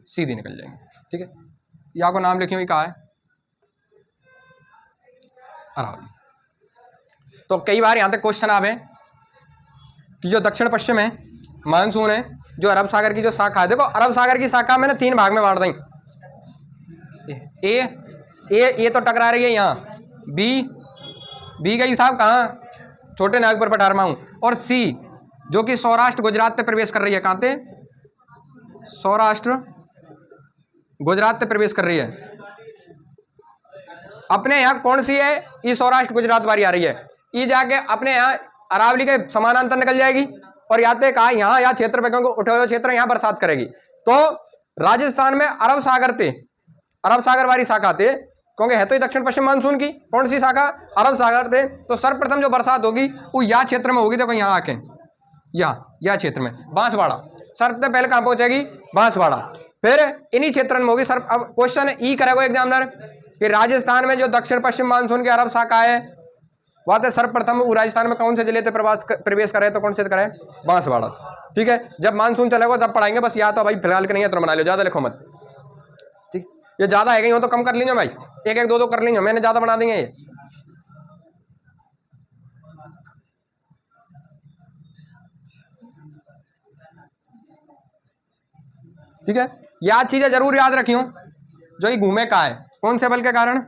सीधी निकल जाएंगी, ठीक है। यहाँ को नाम लिखियो, ये कहाँ है, अरावली। तो कई बार यहाँ तक क्वेश्चन आवे कि जो दक्षिण पश्चिम है मानसून है, जो अरब सागर की जो शाखा है, देखो अरब सागर की शाखा मैंने 3 भाग में बांट दी, ए तो टकरा रही है यहाँ, बी का हिसाब कहाँ, छोटे नागपुर पठार में हूँ, और सी जो कि सौराष्ट्र गुजरात से प्रवेश कर रही है, कहाँ से, सौराष्ट्र गुजरात से प्रवेश कर रही है। अपने यहाँ कौन सी है, ये सौराष्ट्र गुजरात वाली आ रही है, ये जाके अपने यहाँ अरावली के समानांतर निकल जाएगी, और याते कहा यहाँ क्षेत्र पे, क्योंकि उठे हुए क्षेत्र यहाँ बरसात करेगी। तो राजस्थान में अरब सागर वाली शाखा थे, क्योंकि है तो ये दक्षिण पश्चिम मानसून की कौन सी शाखा, अरब सागर थे, तो सर्वप्रथम जो बरसात होगी वो यहाँ क्षेत्र में होगी। देखो यहाँ आके यहाँ क्षेत्र में बांसवाड़ा, सर्वप्रथम पहले कहाँ पहुंचेगी, बांसवाड़ा, फिर इन्हीं क्षेत्र में होगी सर। अब क्वेश्चन ई करेगा एग्जामिनर कि राजस्थान में जो दक्षिण पश्चिम मानसून की अरब शाखा है, वहाँ से सर्वप्रथम राजस्थान में कौन से जिले से प्रवेश करे, तो कौन से करे, बांसवाड़ा, ठीक है। जब मानसून चलेगा तब पढ़ाएंगे, बस या तो भाई फिलहाल के नहीं है तो बना लो, ज़्यादा लिखो मत, ठीक। ये ज़्यादा है कहीं हो तो कम कर लीजिए भाई, एक दो कर लीजिए, मैंने ज़्यादा बना देंगे ये, ठीक है। याद चीजें जरूर याद रखियो, जो ये घूमे का है, कौन से बल के कारण,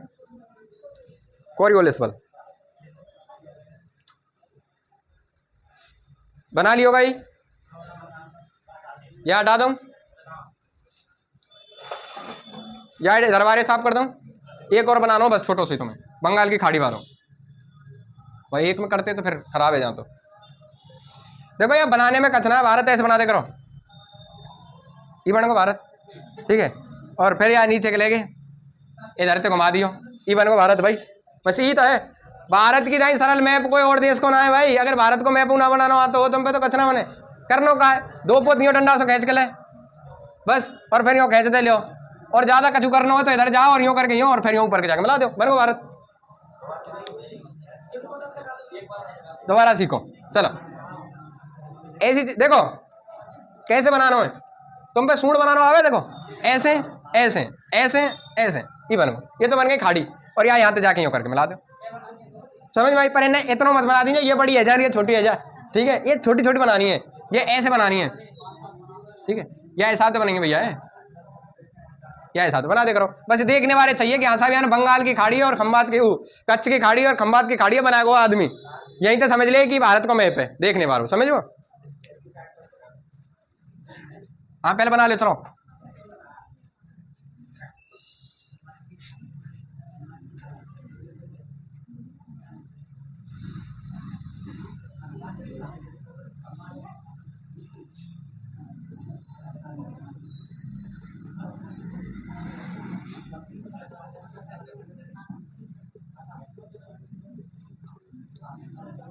कोरियोलिस बल, बना लियो भाई, या हटा दूं, या दरबारे साफ कर दूं, एक और बना लो बस छोटो से, तुम्हें बंगाल की खाड़ी मारो भाई, एक में करते तो फिर खराब है जहाँ। तो देखो ये बनाने में कथना है, भारत ऐसे बना दे करो, ये बन को भारत, ठीक है, और फिर यार नीचे के लेके इधर से घुमा दियो, ये बन को भारत भाई, बस यही तो है। भारत की दाई सरल मैप कोई और देश को ना है भाई, अगर भारत को मैप ना बनाना हो तो तुम पे तो कथना बने करनो का है, 2 पोतियों डंडा से खींच के ले बस, और फिर यूँ खींच दे लियो, और ज्यादा कछु करना हो तो इधर जाओ और यूँ करके यूँ, और फिर यूँ ऊपर के जाके मिला दो, बन को भारत। दोबारा सीखो, चलो ऐसी देखो कैसे बनाना है, तुम पे सूंड बनाना आवे, देखो ऐसे ऐसे ऐसे ऐसे, ये बनो, ये तो बन गई खाड़ी, और यहाँ से जाके यूँ करके मिला दो, समझ में आई। पर इन्हें इतना मत बना दीजिए ये बड़ी है जा, ये छोटी है जा, ठीक है, ये छोटी छोटी बनानी है, ये ऐसे बनानी है, ठीक है, या ऐसा तो बनेंगे भैया, या ऐसा तो बना दे करो, बस देखने वाले चाहिए कि हाँ साहब यहाँ बंगाल की खाड़ी और खंबात की, कच्छ की खाड़ी और खंबात की खाड़ी बनाएगा वो आदमी, यहीं तो समझ ले कि भारत को मैप है, देखने वालों समझो। हाँ पहले बना ले, चलो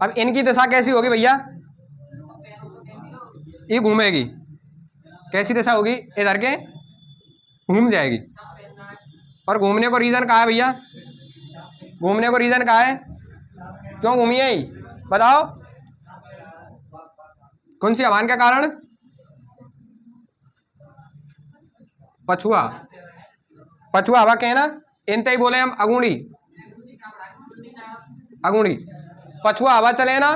अब इनकी दिशा कैसी होगी भैया, ये घूमेगी, कैसी दिशा होगी, इधर के घूम जाएगी, और घूमने को रीजन कहा है भैया, घूमने को रीजन कहा है, क्यों घूमी है बताओ, कौन सी आह्वान के कारण, पछुआ, पछुआ हवा के ना इनते ही बोले हम अगुणी, अगुणी। पछुआ हवा चले ना,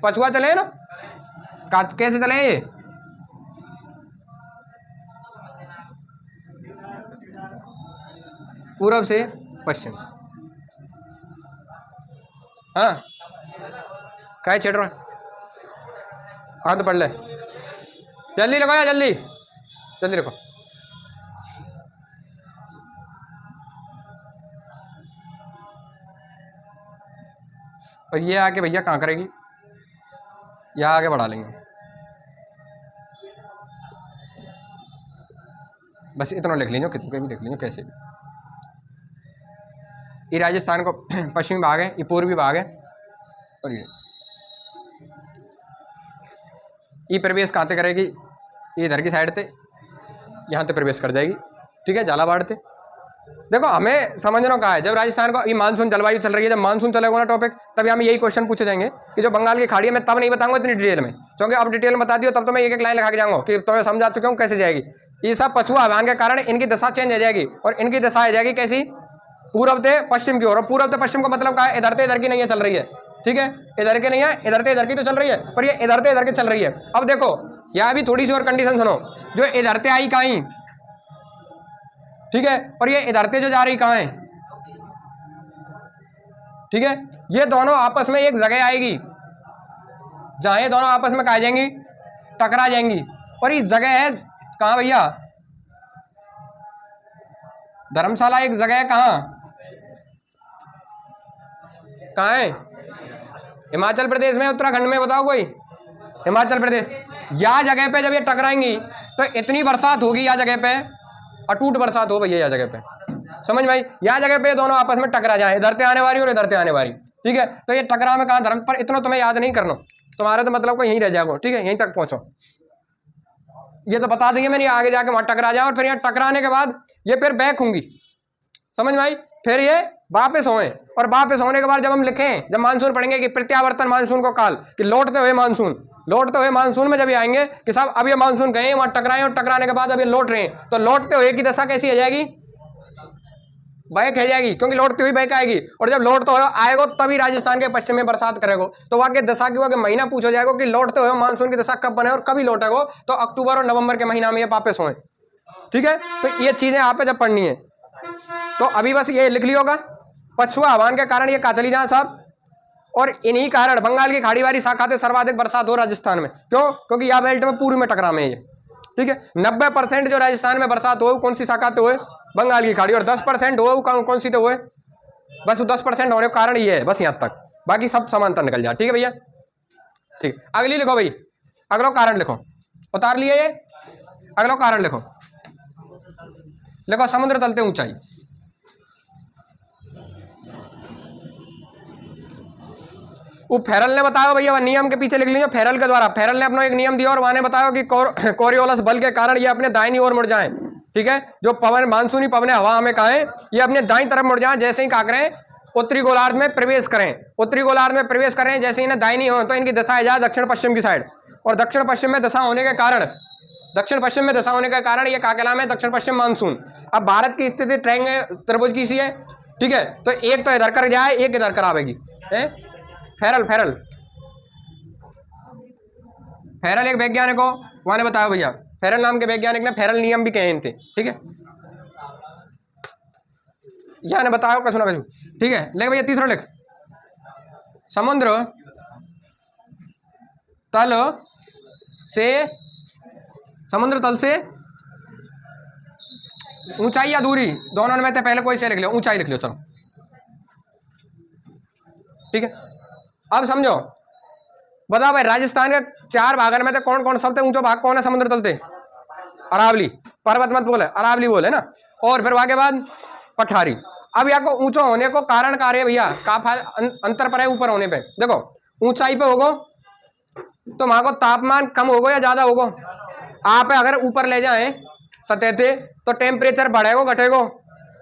पछुआ चले ना, कैसे चले ये? पूरब से पश्चिम। हाँ क्या छेड़ रहा? हाँ तो पढ़ ले, जल्दी लिखो यार, जल्दी जल्दी लिखो। और ये आके भैया कहाँ करेगी? यहाँ आगे बढ़ा लेंगे, बस इतना लिख लीजिए, कितने भी लिख लीजिए कैसे भी। ये राजस्थान को पश्चिमी भाग है, ये पूर्वी भाग है, और ये प्रवेश कहाँ से करेगी? ये इधर की साइड से यहाँ से प्रवेश कर जाएगी, ठीक है, झालावाड़ से। देखो हमें समझना का है, जब राजस्थान को ये मानसून जलवायु चल रही है, जब मानसून चलेगा ना टॉपिक, तभी हमें यही क्वेश्चन पूछे जाएंगे कि जो बंगाल की खाड़ी है, मैं तब नहीं बताऊंगा इतनी डिटेल में, क्योंकि अब डिटेल में बता दियो तब तो मैं एक एक लाइन लगा के जाऊंगा कि तुम्हें समझा चुका हूँ कैसे जाएगी। ये सब पछुआ हवान के कारण इनकी दशा चेंज हो जाएगी, और इनकी दशा आ जाएगी कैसी? पूरब से पश्चिम की ओर। पूरब से पश्चिम का मतलब क्या है? इधर से इधर की नहीं है चल रही है, ठीक है, इधर की नहीं है, इधर से इधर की तो चल रही है, पर ये इधर से इधर की चल रही है। अब देखो यहाँ भी थोड़ी सी और कंडीशन सुनो, जो इधर से आई कहीं, ठीक है, और ये इधर से जो जा रही कहाँ है, ठीक है, ये दोनों आपस में एक जगह आएगी जहां ये दोनों आपस में कहा जाएंगी, टकरा जाएंगी। और ये जगह है कहाँ भैया? धर्मशाला एक जगह है, कहाँ कहाँ है? हिमाचल प्रदेश में, उत्तराखंड में, बताओ कोई? हिमाचल प्रदेश। या जगह पे जब ये टकराएंगी तो इतनी बरसात होगी या जगह पे, अटूट बरसात हो भैया या जगह पे, समझ भाई? या जगह पे दोनों आपस में टकरा जाए, इधर से आने वाली और इधर से आने वाली, ठीक है। तो ये टकराव में कहाँ धर्म, पर इतना तुम्हें याद नहीं करना, तुम्हारे तो मतलब को यहीं रह जाओ, ठीक है, यहीं तक पहुंचो। ये तो बता देंगे मैंने, आगे जाके वहां टकरा जाए, और फिर यहाँ टकराने के बाद ये फिर बैक होंगी, समझ भाई? फिर ये वापस होए, और वापस होने के बाद जब हम लिखें, जब मानसून पढ़ेंगे कि प्रत्यावर्तन मानसून को काल, कि लौटते हुए मानसून, लौटते हुए मानसून में जब ये आएंगे कि साहब अब ये मानसून गए वहां टकराए, और टकराने के बाद अब ये लौट रहे हैं, तो लौटते हुए की दशा कैसी हो जाएगी? बैक है जाएगी, क्योंकि लौटती हुई बैक आएगी। और जब लौटते हुए आएगा तभी राजस्थान के पश्चिम में बरसात करेगा। तो वहां के दशा की वहां महीना पूछा जाएगा कि लौटते हुए मानसून की दशा कब बने और कभी लौटेगा, तो अक्टूबर और नवंबर के महीना में ये वापस होए, ठीक है। तो ये चीजें यहाँ पे जब पढ़नी है, तो अभी बस ये लिख लिया होगा, पछुआ हवान के कारण ये कहा चली जाए साहब, और इन्हीं कारण बंगाल की खाड़ी वाली शाखा से सर्वाधिक बरसात हो राजस्थान में। क्यों? क्योंकि यह बेल्ट में पूर्वी में टकरा में है ये, ठीक है। 90% जो राजस्थान में बरसात हो कौन सी शाखा से हुए? बंगाल की खाड़ी। और 10% हो कौन सी तो हुए? बस 10% होने का कारण ये है, बस यहाँ तक, बाकी सब समांतर निकल जाए, ठीक है भैया, ठीक। अगली लिखो भाई, अगला कारण लिखो, उतार लिए ये, अगला कारण लिखो, लिखो समुद्र तल से ऊंचाई। वो फेरल ने बताया भैया, वह नियम के पीछे लिख लीजिए, फेरल के द्वारा। फेरल ने अपना एक नियम दिया और वहां ने बताया कि कोरियोलस बल के कारण ये अपने दाहिनी ओर मुड़ जाएं, ठीक है। जो पवन, मानसूनी पवन हवा हमें कहा है, ये अपने दाईं तरफ मुड़ जाएं, जैसे ही क्या करें, उत्तरी गोलार्ध में प्रवेश करें, उत्तरी गोलार्ध में प्रवेश करें, जैसे इन्हें दाहिनी हो तो इनकी दशा आ जाए दक्षिण पश्चिम की साइड। और दक्षिण पश्चिम में दशा होने के कारण, दक्षिण पश्चिम में दशा होने के कारण ये क्या कहलाम है? दक्षिण पश्चिम मानसून। अब भारत की स्थिति त्रिभुज की सी है, ठीक है, तो एक तो इधर कर जाए, एक इधर कर आवेगी, फेरल, फेरल, फेरल एक वैज्ञानिक हो, वहां ने बताया भैया, फेरल नाम के वैज्ञानिक ने फेरल नियम भी कहे थे, ठीक है, यहाँ ने बताया कसु ना कसु, ठीक है। लेकिन भैया तीसरा लिख, समुद्र तल से, समुद्र तल से ऊंचाई या दूरी, दोनों में से पहले कोई से लिख लो, ऊंचाई लिख लो, चलो, ठीक है। अब समझो, बताओ भाई, राजस्थान के 4 भागन में से कौन कौन सबसे ऊंचा भाग कौन है समुद्र तल से? अरावली, पर्वत मत बोले, अरावली बोले ना। और फिर वहां के बाद पठारी। अब यहाँ को ऊंचा होने को कारण कार्य भैया का अंतर पर है ऊपर होने पे। देखो ऊंचाई पे होगो तो वहां को तापमान कम होगो या ज्यादा होगो? आप अगर ऊपर ले जाए सतह से तो टेम्परेचर बढ़ेगो घटेगो?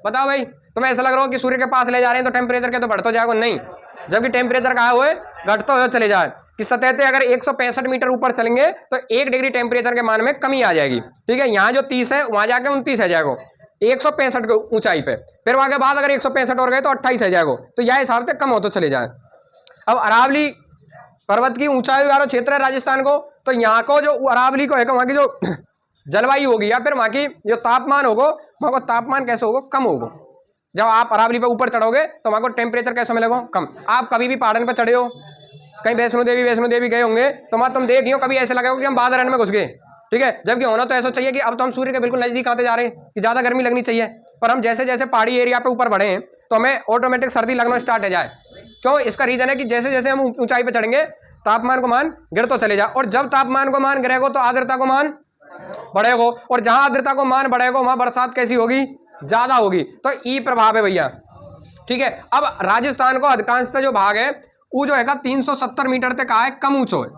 बताओ भाई, तुम्हें ऐसा लग रहा हो कि सूर्य के पास ले जा रहे हैं तो टेम्परेचर के तो बढ़ता जाएगा? नहीं, जबकि टेम्परेचर कहा हुआ है घटता हुआ चले जाए। कि सतह से अगर 165 मीटर ऊपर चलेंगे तो 1 डिग्री टेम्परेचर के मान में कमी आ जाएगी। ठीक है, यहाँ जो 30 है वहां जाके 29 है जाएगा 165 ऊंचाई पे, फिर वहां के बाद अगर 165 और गए तो 28 है जाएगा, तो यह हिसाब से कम हो तो चले जाए। अब अरावली पर्वत की ऊंचाई वाला क्षेत्र है राजस्थान को, तो यहाँ को जो अरावली को है वहाँ की जो जलवायु होगी या फिर वहाँ की जो तापमान होगा, वहाँ को तापमान कैसे होगा, कम होगा। जब आप अरावली पे ऊपर चढ़ोगे तो वहाँ को टेम्परेचर कैसे मिलेगा, कम। आप कभी भी पहाड़न पर चढ़े हो, कहीं वैष्णो देवी गए होंगे तो वहाँ तुम देखियो कभी ऐसे लगेगा कि हम बादल में घुस गए। ठीक है, जबकि होना तो ऐसा चाहिए कि अब तो हम सूर्य के बिल्कुल नजदीक आते जा रहे हैं कि ज़्यादा गर्मी लगनी चाहिए, पर हम जैसे जैसे पहाड़ी एरिया पे ऊपर बढ़े हैं तो हमें ऑटोमेटिक सर्दी लगना स्टार्ट हो जाए। क्यों? इसका रीजन है कि जैसे जैसे हम ऊंचाई पे चढ़ेंगे तापमान को मान गिर तो चले जाए, और जब तापमान को मान गिरेगा तो आर्द्रता को मान बढ़ेगा, और जहां आर्द्रता को मान बढ़ेगा वहां बरसात कैसी होगी, ज्यादा होगी। तो ई प्रभाव है भैया। ठीक है, अब राजस्थान को अधिकांशतः जो भाग है वो जो है 370 मीटर तक है, कम ऊंचो है।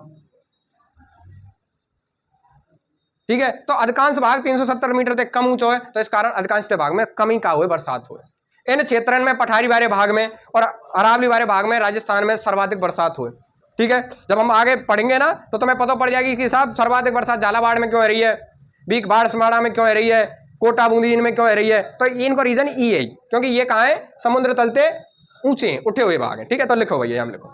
ठीक है, तो अधिकांश भाग 370 मीटर तक कम ऊंचो है, तो इस कारण अधिकांश भाग में कमी का हुए, बरसात हुए। इन क्षेत्रों में पठारी वाले भाग में और अरावली वाले भाग में राजस्थान में सर्वाधिक बरसात हुए। ठीक है, जब हम आगे पढ़ेंगे ना तो तुम्हें पता पड़ जाएगी कि साहब सर्वाधिक बरसात झालावाड़ में क्यों हो रही है, बीक बाढ़ समाड़ा में क्यों हो रही है, कोटा बूंदी में क्यों हो रही है। तो इनको रीजन ई है, क्योंकि ये कहाँ है, समुद्र तल से ऊंचे उठे हुए भाग है। ठीक है, तो लिखो भैया, हम लिखो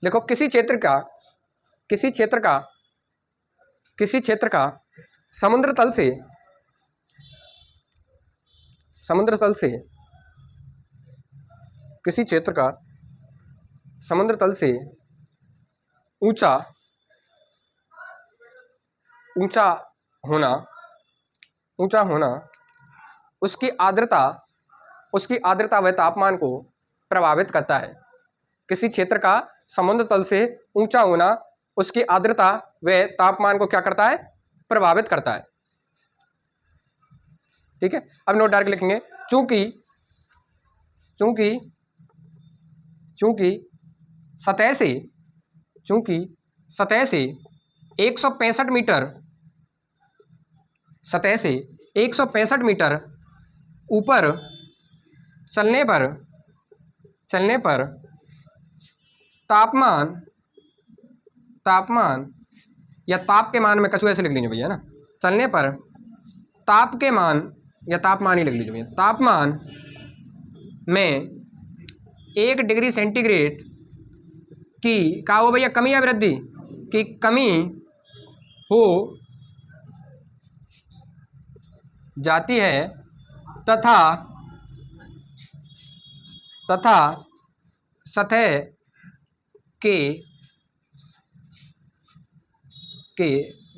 लिखो किसी क्षेत्र का समुद्र तल से किसी क्षेत्र का समुद्र तल से ऊंचा होना उसकी आर्द्रता व तापमान को प्रभावित करता है। किसी क्षेत्र का समुद्र तल से ऊंचा होना उसकी आर्द्रता व तापमान को क्या करता है, प्रभावित करता है। ठीक है, अब नोट डाल के लिखेंगे, चूंकि सतह से 165 मीटर ऊपर चलने पर तापमान या ताप के मान में, कछु ऐसे लिख लीजिए भैया ना, चलने पर ताप के मान या तापमान ही लिख लीजिए भैया, तापमान में 1 डिग्री सेंटीग्रेड की क्या हो भैया, कमी या वृद्धि की कमी हो जाती है तथा सतह के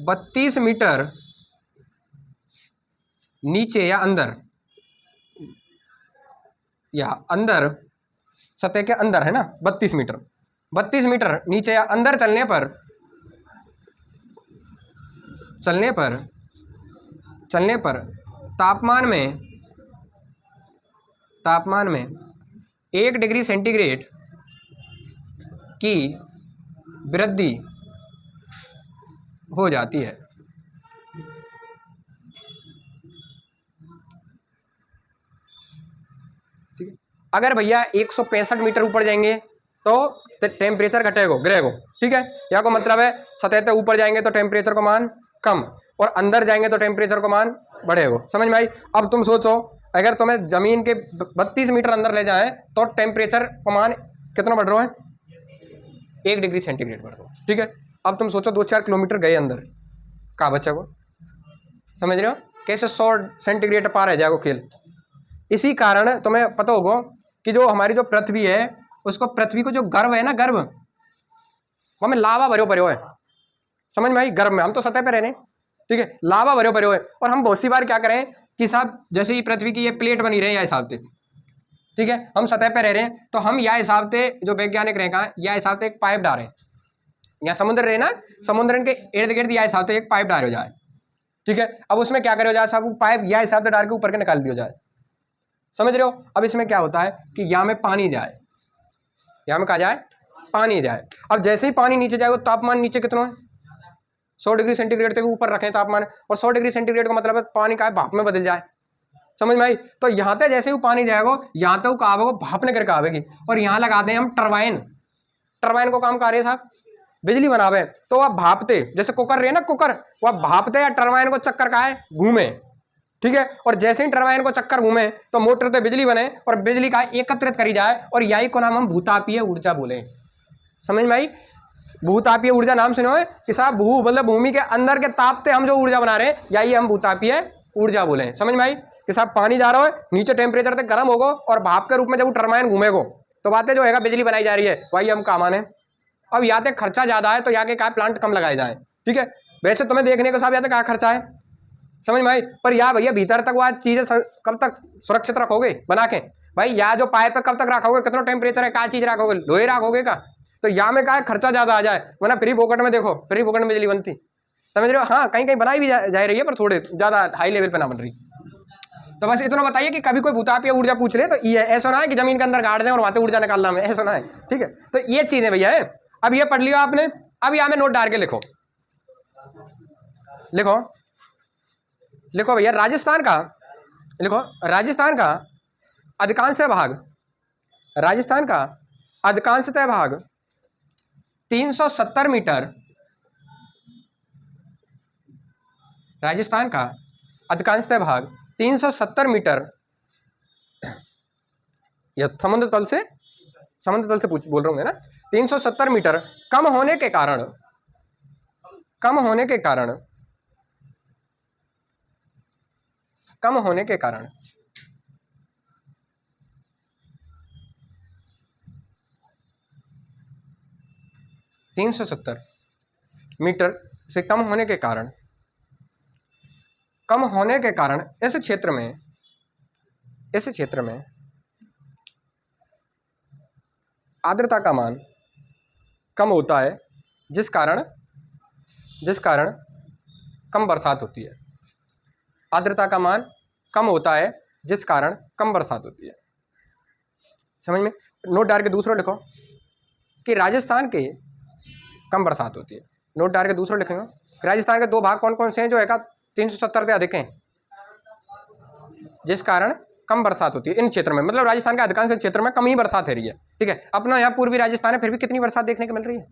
32 मीटर नीचे या अंदर सतह के अंदर है ना, 32 मीटर नीचे या अंदर चलने पर तापमान में 1 डिग्री सेंटीग्रेड की वृद्धि हो जाती है। ठीक है, अगर भैया 165 मीटर ऊपर जाएंगे तो टेम्परेचर घटेगा, गिरेगा। ठीक है, यहाँ को मतलब है सतह से ऊपर जाएंगे तो टेम्परेचर का मान कम, और अंदर जाएंगे तो टेम्परेचर का मान बढ़ेगा। समझ में आई? अब तुम सोचो, अगर तुम्हें जमीन के 32 मीटर अंदर ले जाए तो टेम्परेचर का मान कितना बढ़ रहा है, 1 डिग्री सेंटीग्रेड बढ़ रहा है। ठीक है, अब तुम सोचो 2-4 किलोमीटर गए अंदर, कहाँ बचा वो? समझ रहे हो कैसे 100 सेंटीग्रेड पार रह जाएगा खेल। इसी कारण तुम्हें पता होगा कि जो हमारी जो पृथ्वी है उसको, पृथ्वी को जो गर्भ है ना, गर्भ वो में लावा भरो भरो है। समझ में आई? गर्भ में हम तो सतह पे रह रहे हैं, ठीक है, लावा भरो भरो है। और हम बहुत सी बार क्या करें कि साहब जैसे ही पृथ्वी की ये प्लेट बनी रहे या हिसाब से, ठीक है, हम सतह पे रह रहे हैं तो हम या हिसाब से जो वैज्ञानिक रहे कहा या हिसाब से एक पाइप डालें, या समुद्र रहे ना, समुद्र के इर्द गिर्द या हिसाब से एक पाइप डाल हो जाए। ठीक है, अब उसमें क्या करे हो जाए साहब, पाइप या हिसाब से डाल के ऊपर के निकाल दिया जाए। समझ रहे हो? अब इसमें क्या होता है कि यहाँ में पानी जाए, यहाँ में कहा जाए पानी जाए। अब जैसे ही पानी नीचे जाएगा तापमान नीचे कितना है, 100 डिग्री सेंटीग्रेड तक ऊपर रखें तापमान, और 100 डिग्री सेंटीग्रेड का मतलब है पानी का भाप में बदल जाए। समझ में आई। तो यहाँ पे जैसे ही पानी जाएगा यहाँ तो कहा होगा भाप निकल के आवेगी, और यहाँ लगा दें हम टरबाइन। टरबाइन को काम कर रहे साहब बिजली बनावे, तो वह भापते जैसे कुकर रहे ना कुकर, वह भापते या टरबाइन को चक्कर का है घूमे, ठीक है। और जैसे ही टरबाइन को चक्कर घूमे तो मोटर से बिजली बने और बिजली का एकत्रित करी जाए, और यही को नाम हम भूतापीय ऊर्जा बोले। समझ में आई। भूतापीय ऊर्जा नाम सुनो है कि साहब भू मतलब भूमि के अंदर के ताप से हम जो ऊर्जा बना रहे हैं यही हम भूतापीय ऊर्जा बोले। समझ में आई कि साहब पानी जा रहा है नीचे टेम्परेचर तक गर्म होगा और भाप के रूप में जब टरबाइन घूमेगा तो बातें जो है बिजली बनाई जा रही है वही हम काम आने। अब यहाँ तक खर्चा ज्यादा है तो यहाँ के क्या प्लांट कम लगाए जाए, ठीक है। वैसे तुम्हें देखने को साहब यहाँ तक क्या खर्चा है, समझ में आई। पर यहाँ भैया भीतर तक वह चीजें कब तक सुरक्षित रखोगे बना के, भाई यहाँ जो पाइप है कब तक रखोगे, कितना टेम्परेचर है, क्या चीज रखोगे, लोहे रखोगे का, तो यहाँ में क्या खर्चा ज्यादा आ जाए, वरना फ्री फोकट में देखो फ्री फोकट में बिजली बनती, समझ रहे हो। हाँ कहीं कहीं बनाई भी जा रही है पर थोड़े ज्यादा हाई लेवल पे ना बन रही। तो बस इतना बताइए कि कभी कोई भूतापीय ऊर्जा पूछ ले तो ये ऐसा ना है कि जमीन के अंदर गाड़ दें और वहां से ऊर्जा निकालना है, ऐसा ना है, ठीक है। तो ये चीजें भैया है। अब ये पढ़ लिया आपने, अब यहाँ में नोट डाल के लिखो, लिखो लिखो भैया राजस्थान का, लिखो राजस्थान का अधिकांशतः भाग, राजस्थान का अधिकांशतः भाग 370 मीटर, राजस्थान का अधिकांशतः भाग 370 मीटर या समुद्र तल से बोल रहा हूँ ना, 370 मीटर कम होने के कारण, कम होने के कारण, कम होने के कारण 370 मीटर से कम होने के कारण, कम होने के कारण इस क्षेत्र में, इस क्षेत्र में आर्द्रता का मान कम होता है, जिस कारण कम बरसात होती है। आर्द्रता का मान कम होता है जिस कारण कम बरसात होती है। समझ में। नोट डाल के दूसरा लिखो कि राजस्थान के कम बरसात होती है। नोट डाल के दूसरा लिखेंगे राजस्थान के दो भाग कौन कौन से हैं जो है 370 से अधिक हैं, जिस कारण कम बरसात होती है इन क्षेत्र में, मतलब राजस्थान के अधिकांश क्षेत्र में कम ही बरसात है रही है, ठीक है। अपना यहाँ पूर्वी राजस्थान है फिर भी कितनी बरसात देखने को मिल रही है,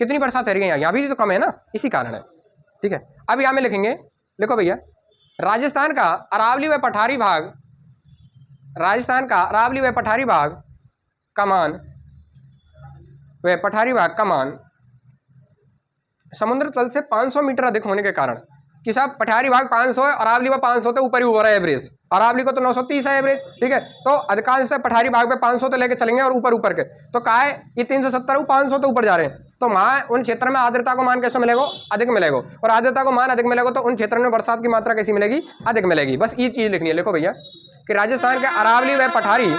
कितनी बरसात है रही है, यहाँ भी तो कम है ना, इसी कारण है, ठीक है। अब यहाँ में लिखेंगे, लिखो भैया राजस्थान का अरावली व पठारी भाग, राजस्थान का अरावली व पठारी भाग का मान, व पठारी भाग का मान समुद्र तल से 500 मीटर अधिक होने के कारण, कि साहब पठारी भाग 500 है, अरावली में 500 तो ऊपर ही ऊपर है एवरेज, अरावली को तो 930 है एवरेज, ठीक है। तो अधिकांश से पठारी भाग पे 500 तो लेके चलेंगे और ऊपर ऊपर के, तो कहा है ये 370 500 तो ऊपर जा रहे हैं, तो वहाँ उन क्षेत्र में आर्द्रता को मान कैसे मिलेगा, अधिक मिलेगा, और आर्द्रता को मान अधिक मिलेगा तो उन क्षेत्रों में बरसात की मात्रा कैसी मिलेगी, अधिक मिलेगी। बस ये चीज़ लिखनी है। लिखो भैया कि राजस्थान के अरावली व पठारी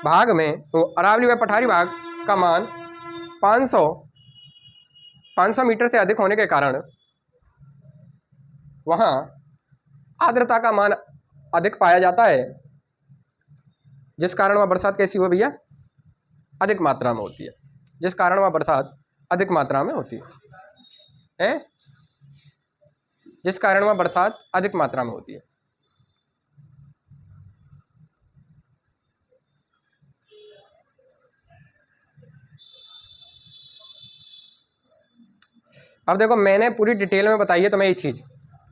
भाग में, तो अरावली व पठारी भाग का मान 500 मीटर से अधिक होने के कारण वहाँ आर्द्रता का मान अधिक पाया जाता है, जिस कारण वह बरसात कैसी हो भैया, अधिक मात्रा में होती है, जिस कारण वह बरसात अधिक मात्रा में होती है, जिस कारण वह बरसात अधिक मात्रा में होती है। अब देखो मैंने पूरी डिटेल में बताई है तुम्हें ये चीज़,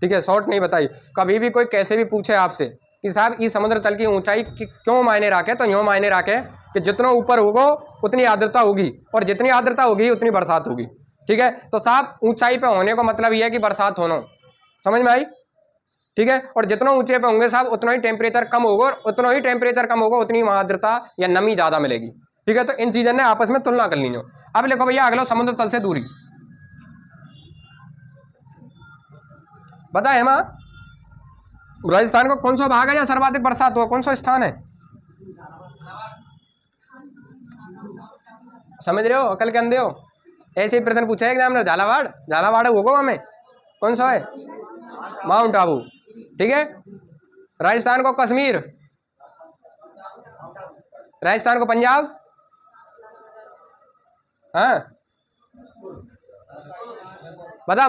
ठीक है, शॉर्ट नहीं बताई। कभी भी कोई कैसे भी पूछे आपसे कि साहब इस समुद्र तल की ऊंचाई की क्यों मायने रखे, तो यूँ मायने रखे कि जितना ऊपर होगा उतनी आर्द्रता होगी, और जितनी आर्द्रता होगी उतनी बरसात होगी, ठीक है। तो साहब ऊंचाई पे होने का मतलब ये है कि बरसात होना, समझ में आई, ठीक है। और जितना ऊंचे पे होंगे साहब उतना ही टेम्परेचर कम होगा, और उतना ही टेम्परेचर कम होगा उतनी वहाँ आर्द्रता या नमी ज़्यादा मिलेगी, ठीक है। तो इन चीज़ों ने आपस में तुलना कर लीजिए। अब लिखो भैया अगला समुद्र तल से दूरी, बताए माँ राजस्थान को कौन सा भाग है या सर्वाधिक बरसात हुआ, कौन सा स्थान है, समझ रहे हो, अकल के अंधे हो। ऐसे ही प्रश्न पूछा है एग्जाम में, झालावाड़, झालावाड़ होगा वहाँ में, कौन सा है, माउंट आबू, ठीक है। राजस्थान को कश्मीर, राजस्थान को पंजाब, हाँ बता,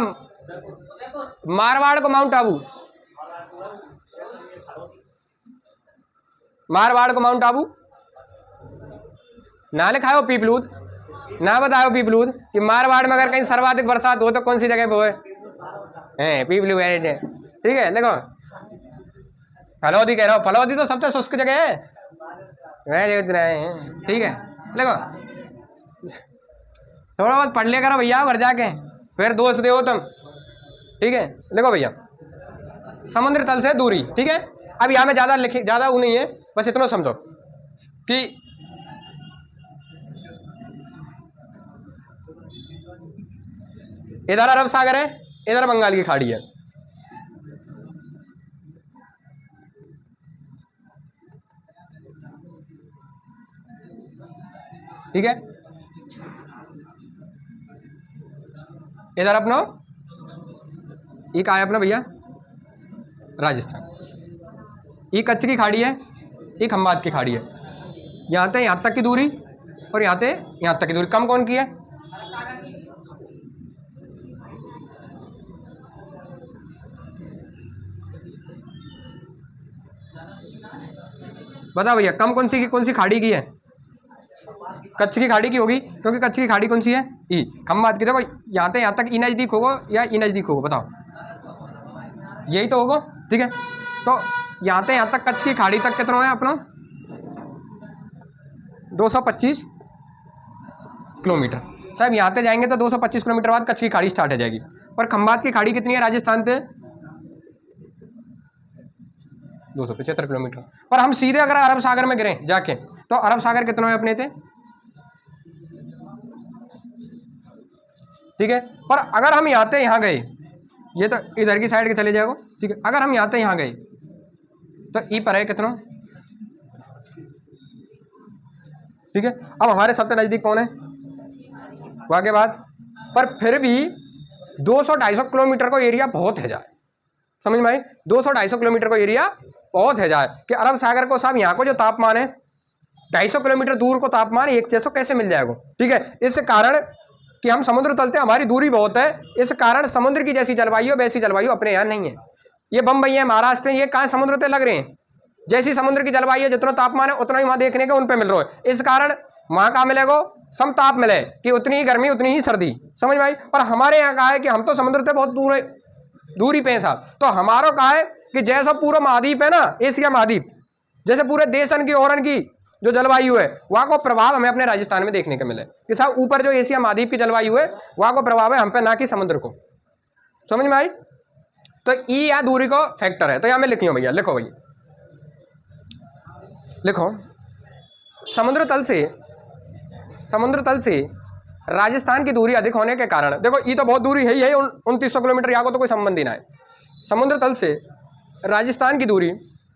मारवाड़ को माउंट आबू, मारवाड़ को माउंट आबू ना लिखाओ पीपलूद, ना बताओ पीपलूद कि मारवाड़ में अगर कहीं सर्वाधिक बरसात हो तो कौन सी जगह पे है पीपलू है। ठीक है देखो, फलौदी कह रहा हूँ, फलौदी तो सबसे शुष्क जगह है, ठीक है। देखो थोड़ा बहुत पढ़ लिया करो भैया घर जाके, फिर दोस्त दे तुम। ठीक है देखो भैया, समुद्र तल से दूरी, ठीक है। अब यहाँ में ज़्यादा वो नहीं है, बस इतना समझो कि इधर अरब सागर है, इधर बंगाल की खाड़ी है। ठीक है, इधर अपना ये कहा है अपना भैया राजस्थान, ये कच्छ की खाड़ी है, ये खंबात की खाड़ी है। यहाँ से यहाँ तक की दूरी और यहाँ से यहाँ तक की दूरी कम कौन की है? बताओ भैया, कम कौन सी खाड़ी की है? कच्छ की खाड़ी की होगी, क्योंकि कच्छ की खाड़ी कौन सी है? ई। खंबात की देखो, यहाँ से यहाँ तक ई नज़दीक होगा या ई नज़दीक होगा, बताओ, यही तो होगा। ठीक है, तो यहाँ से यहाँ तक कच्छ की खाड़ी तक कितना है अपना? 225 किलोमीटर। साहब यहाँ से जाएंगे तो 225 किलोमीटर बाद कच्छ की खाड़ी स्टार्ट हो जाएगी। पर खंबात की खाड़ी कितनी है राजस्थान से? 275 किलोमीटर। पर हम सीधे अगर अरब सागर में गिरे जाके, तो अरब सागर कितना है अपने थे? ठीक है, पर अगर हम यहाँ से यहाँ गए, ये तो इधर की साइड के चले जाएगा। ठीक है, अगर हम यहाँ से यहाँ गए तो ई पर है कितना? ठीक है, अब हमारे सबसे नज़दीक कौन है? वाके बाद। पर फिर भी 200-250 किलोमीटर को एरिया बहुत है जाए, समझ में आई? 200-250 किलोमीटर को एरिया बहुत है जाए कि अरब सागर को साहब यहाँ को जो तापमान है 250 किलोमीटर दूर को तापमान एक जैसा कैसे मिल जाएगा? ठीक है, इस कारण कि हम समुद्र तल से हमारी दूरी बहुत है, इस कारण समुद्र की जैसी जलवायु वैसी जलवायु अपने यहाँ नहीं है। ये बम्बई है, महाराष्ट्र है, ये कहाँ समुद्र से लग रहे हैं, जैसी समुद्र की जलवायु है, जितना तापमान है उतना ही वहाँ देखने का उन पे मिल रहा है। इस कारण वहाँ कहाँ मिलेगा? समताप मिले कि उतनी ही गर्मी उतनी ही सर्दी, समझ में आई? और हमारे यहाँ कहा है कि हम तो समुद्र से बहुत दूरी पे हैं साहब, तो हमारा कहा है कि जैसा पूरा महाद्वीप है ना, एशिया महाद्वीप, जैसे पूरे देशन की औरन की जो जलवायु है वहाँ को प्रभाव हमें अपने राजस्थान में देखने को मिले कि साहब ऊपर जो एशिया महाद्वीप की जलवायु है वहाँ को प्रभाव है हम पे, ना कि समुद्र को। समझ में आई? तो ई या दूरी को फैक्टर है। तो यहाँ में लिखियो भैया, लिखो भैया, लिखो समुद्र तल से राजस्थान की दूरी अधिक होने के कारण, देखो ये तो बहुत दूरी है ही है, 2900 किलोमीटर, यहाँ को तो कोई संबंध ही ना है। समुद्र तल से राजस्थान की दूरी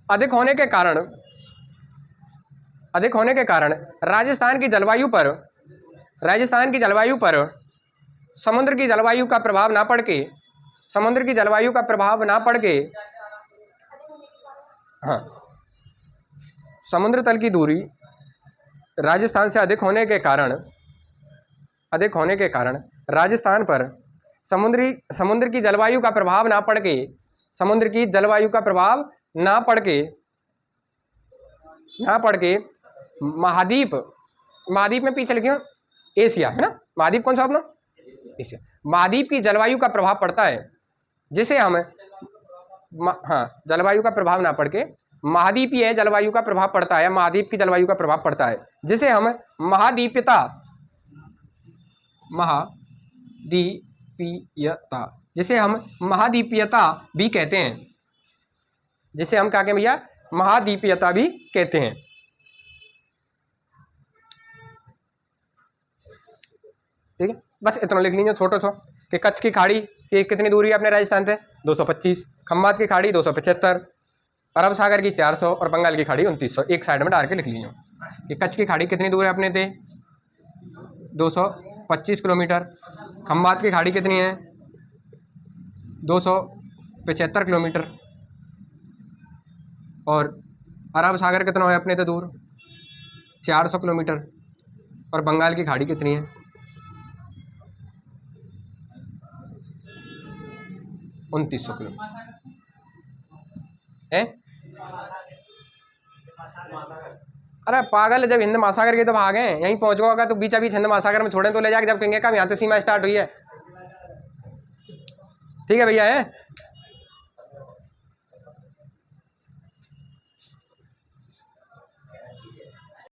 अधिक होने के कारण राजस्थान की जलवायु पर समुद्र की जलवायु का प्रभाव ना पड़ के हाँ, समुद्र तल की दूरी राजस्थान से अधिक होने के कारण राजस्थान पर समुद्र की जलवायु का प्रभाव ना पड़ के महाद्वीप में पीछे लिखियो एशिया है ना, महाद्वीप कौन सा अपना? एशिया। महाद्वीप की जलवायु का प्रभाव पड़ता है, जिसे हम जलवायु का प्रभाव ना पड़ के महाद्वीपीय जलवायु का प्रभाव पड़ता है, महाद्वीप की जलवायु का प्रभाव पड़ता है, जिसे हम महाद्वीपीयता भी कहते हैं, जिसे हम क्या कहते हैं भैया? महाद्वीपीयता भी कहते हैं। ठीक है, बस इतना लिख लीजिए छोटो कि कच्छ की खाड़ी की कितनी दूरी है अपने राजस्थान से? 225, खंबात की खाड़ी 275, अरब सागर की 400 और बंगाल की खाड़ी 2900। एक साइड में डाल के लिख लीजिए कि कच्छ की खाड़ी कितनी दूर है अपने से? 225 किलोमीटर। खंबात की खाड़ी कितनी है? 275 किलोमीटर। और अरब सागर कितना है अपने से दूर? 400 किलोमीटर। और बंगाल की खाड़ी कितनी है? 2900 किलोमीटर है। अरे पागल, जब हिंद महासागर की तो भागे यहीं पहुंच गया होगा तो बीचा बीच हिंद महासागर में छोड़े तो ले जाके जब कहेंगे कब यहाँ से सीमा स्टार्ट हुई है। ठीक है भैया है।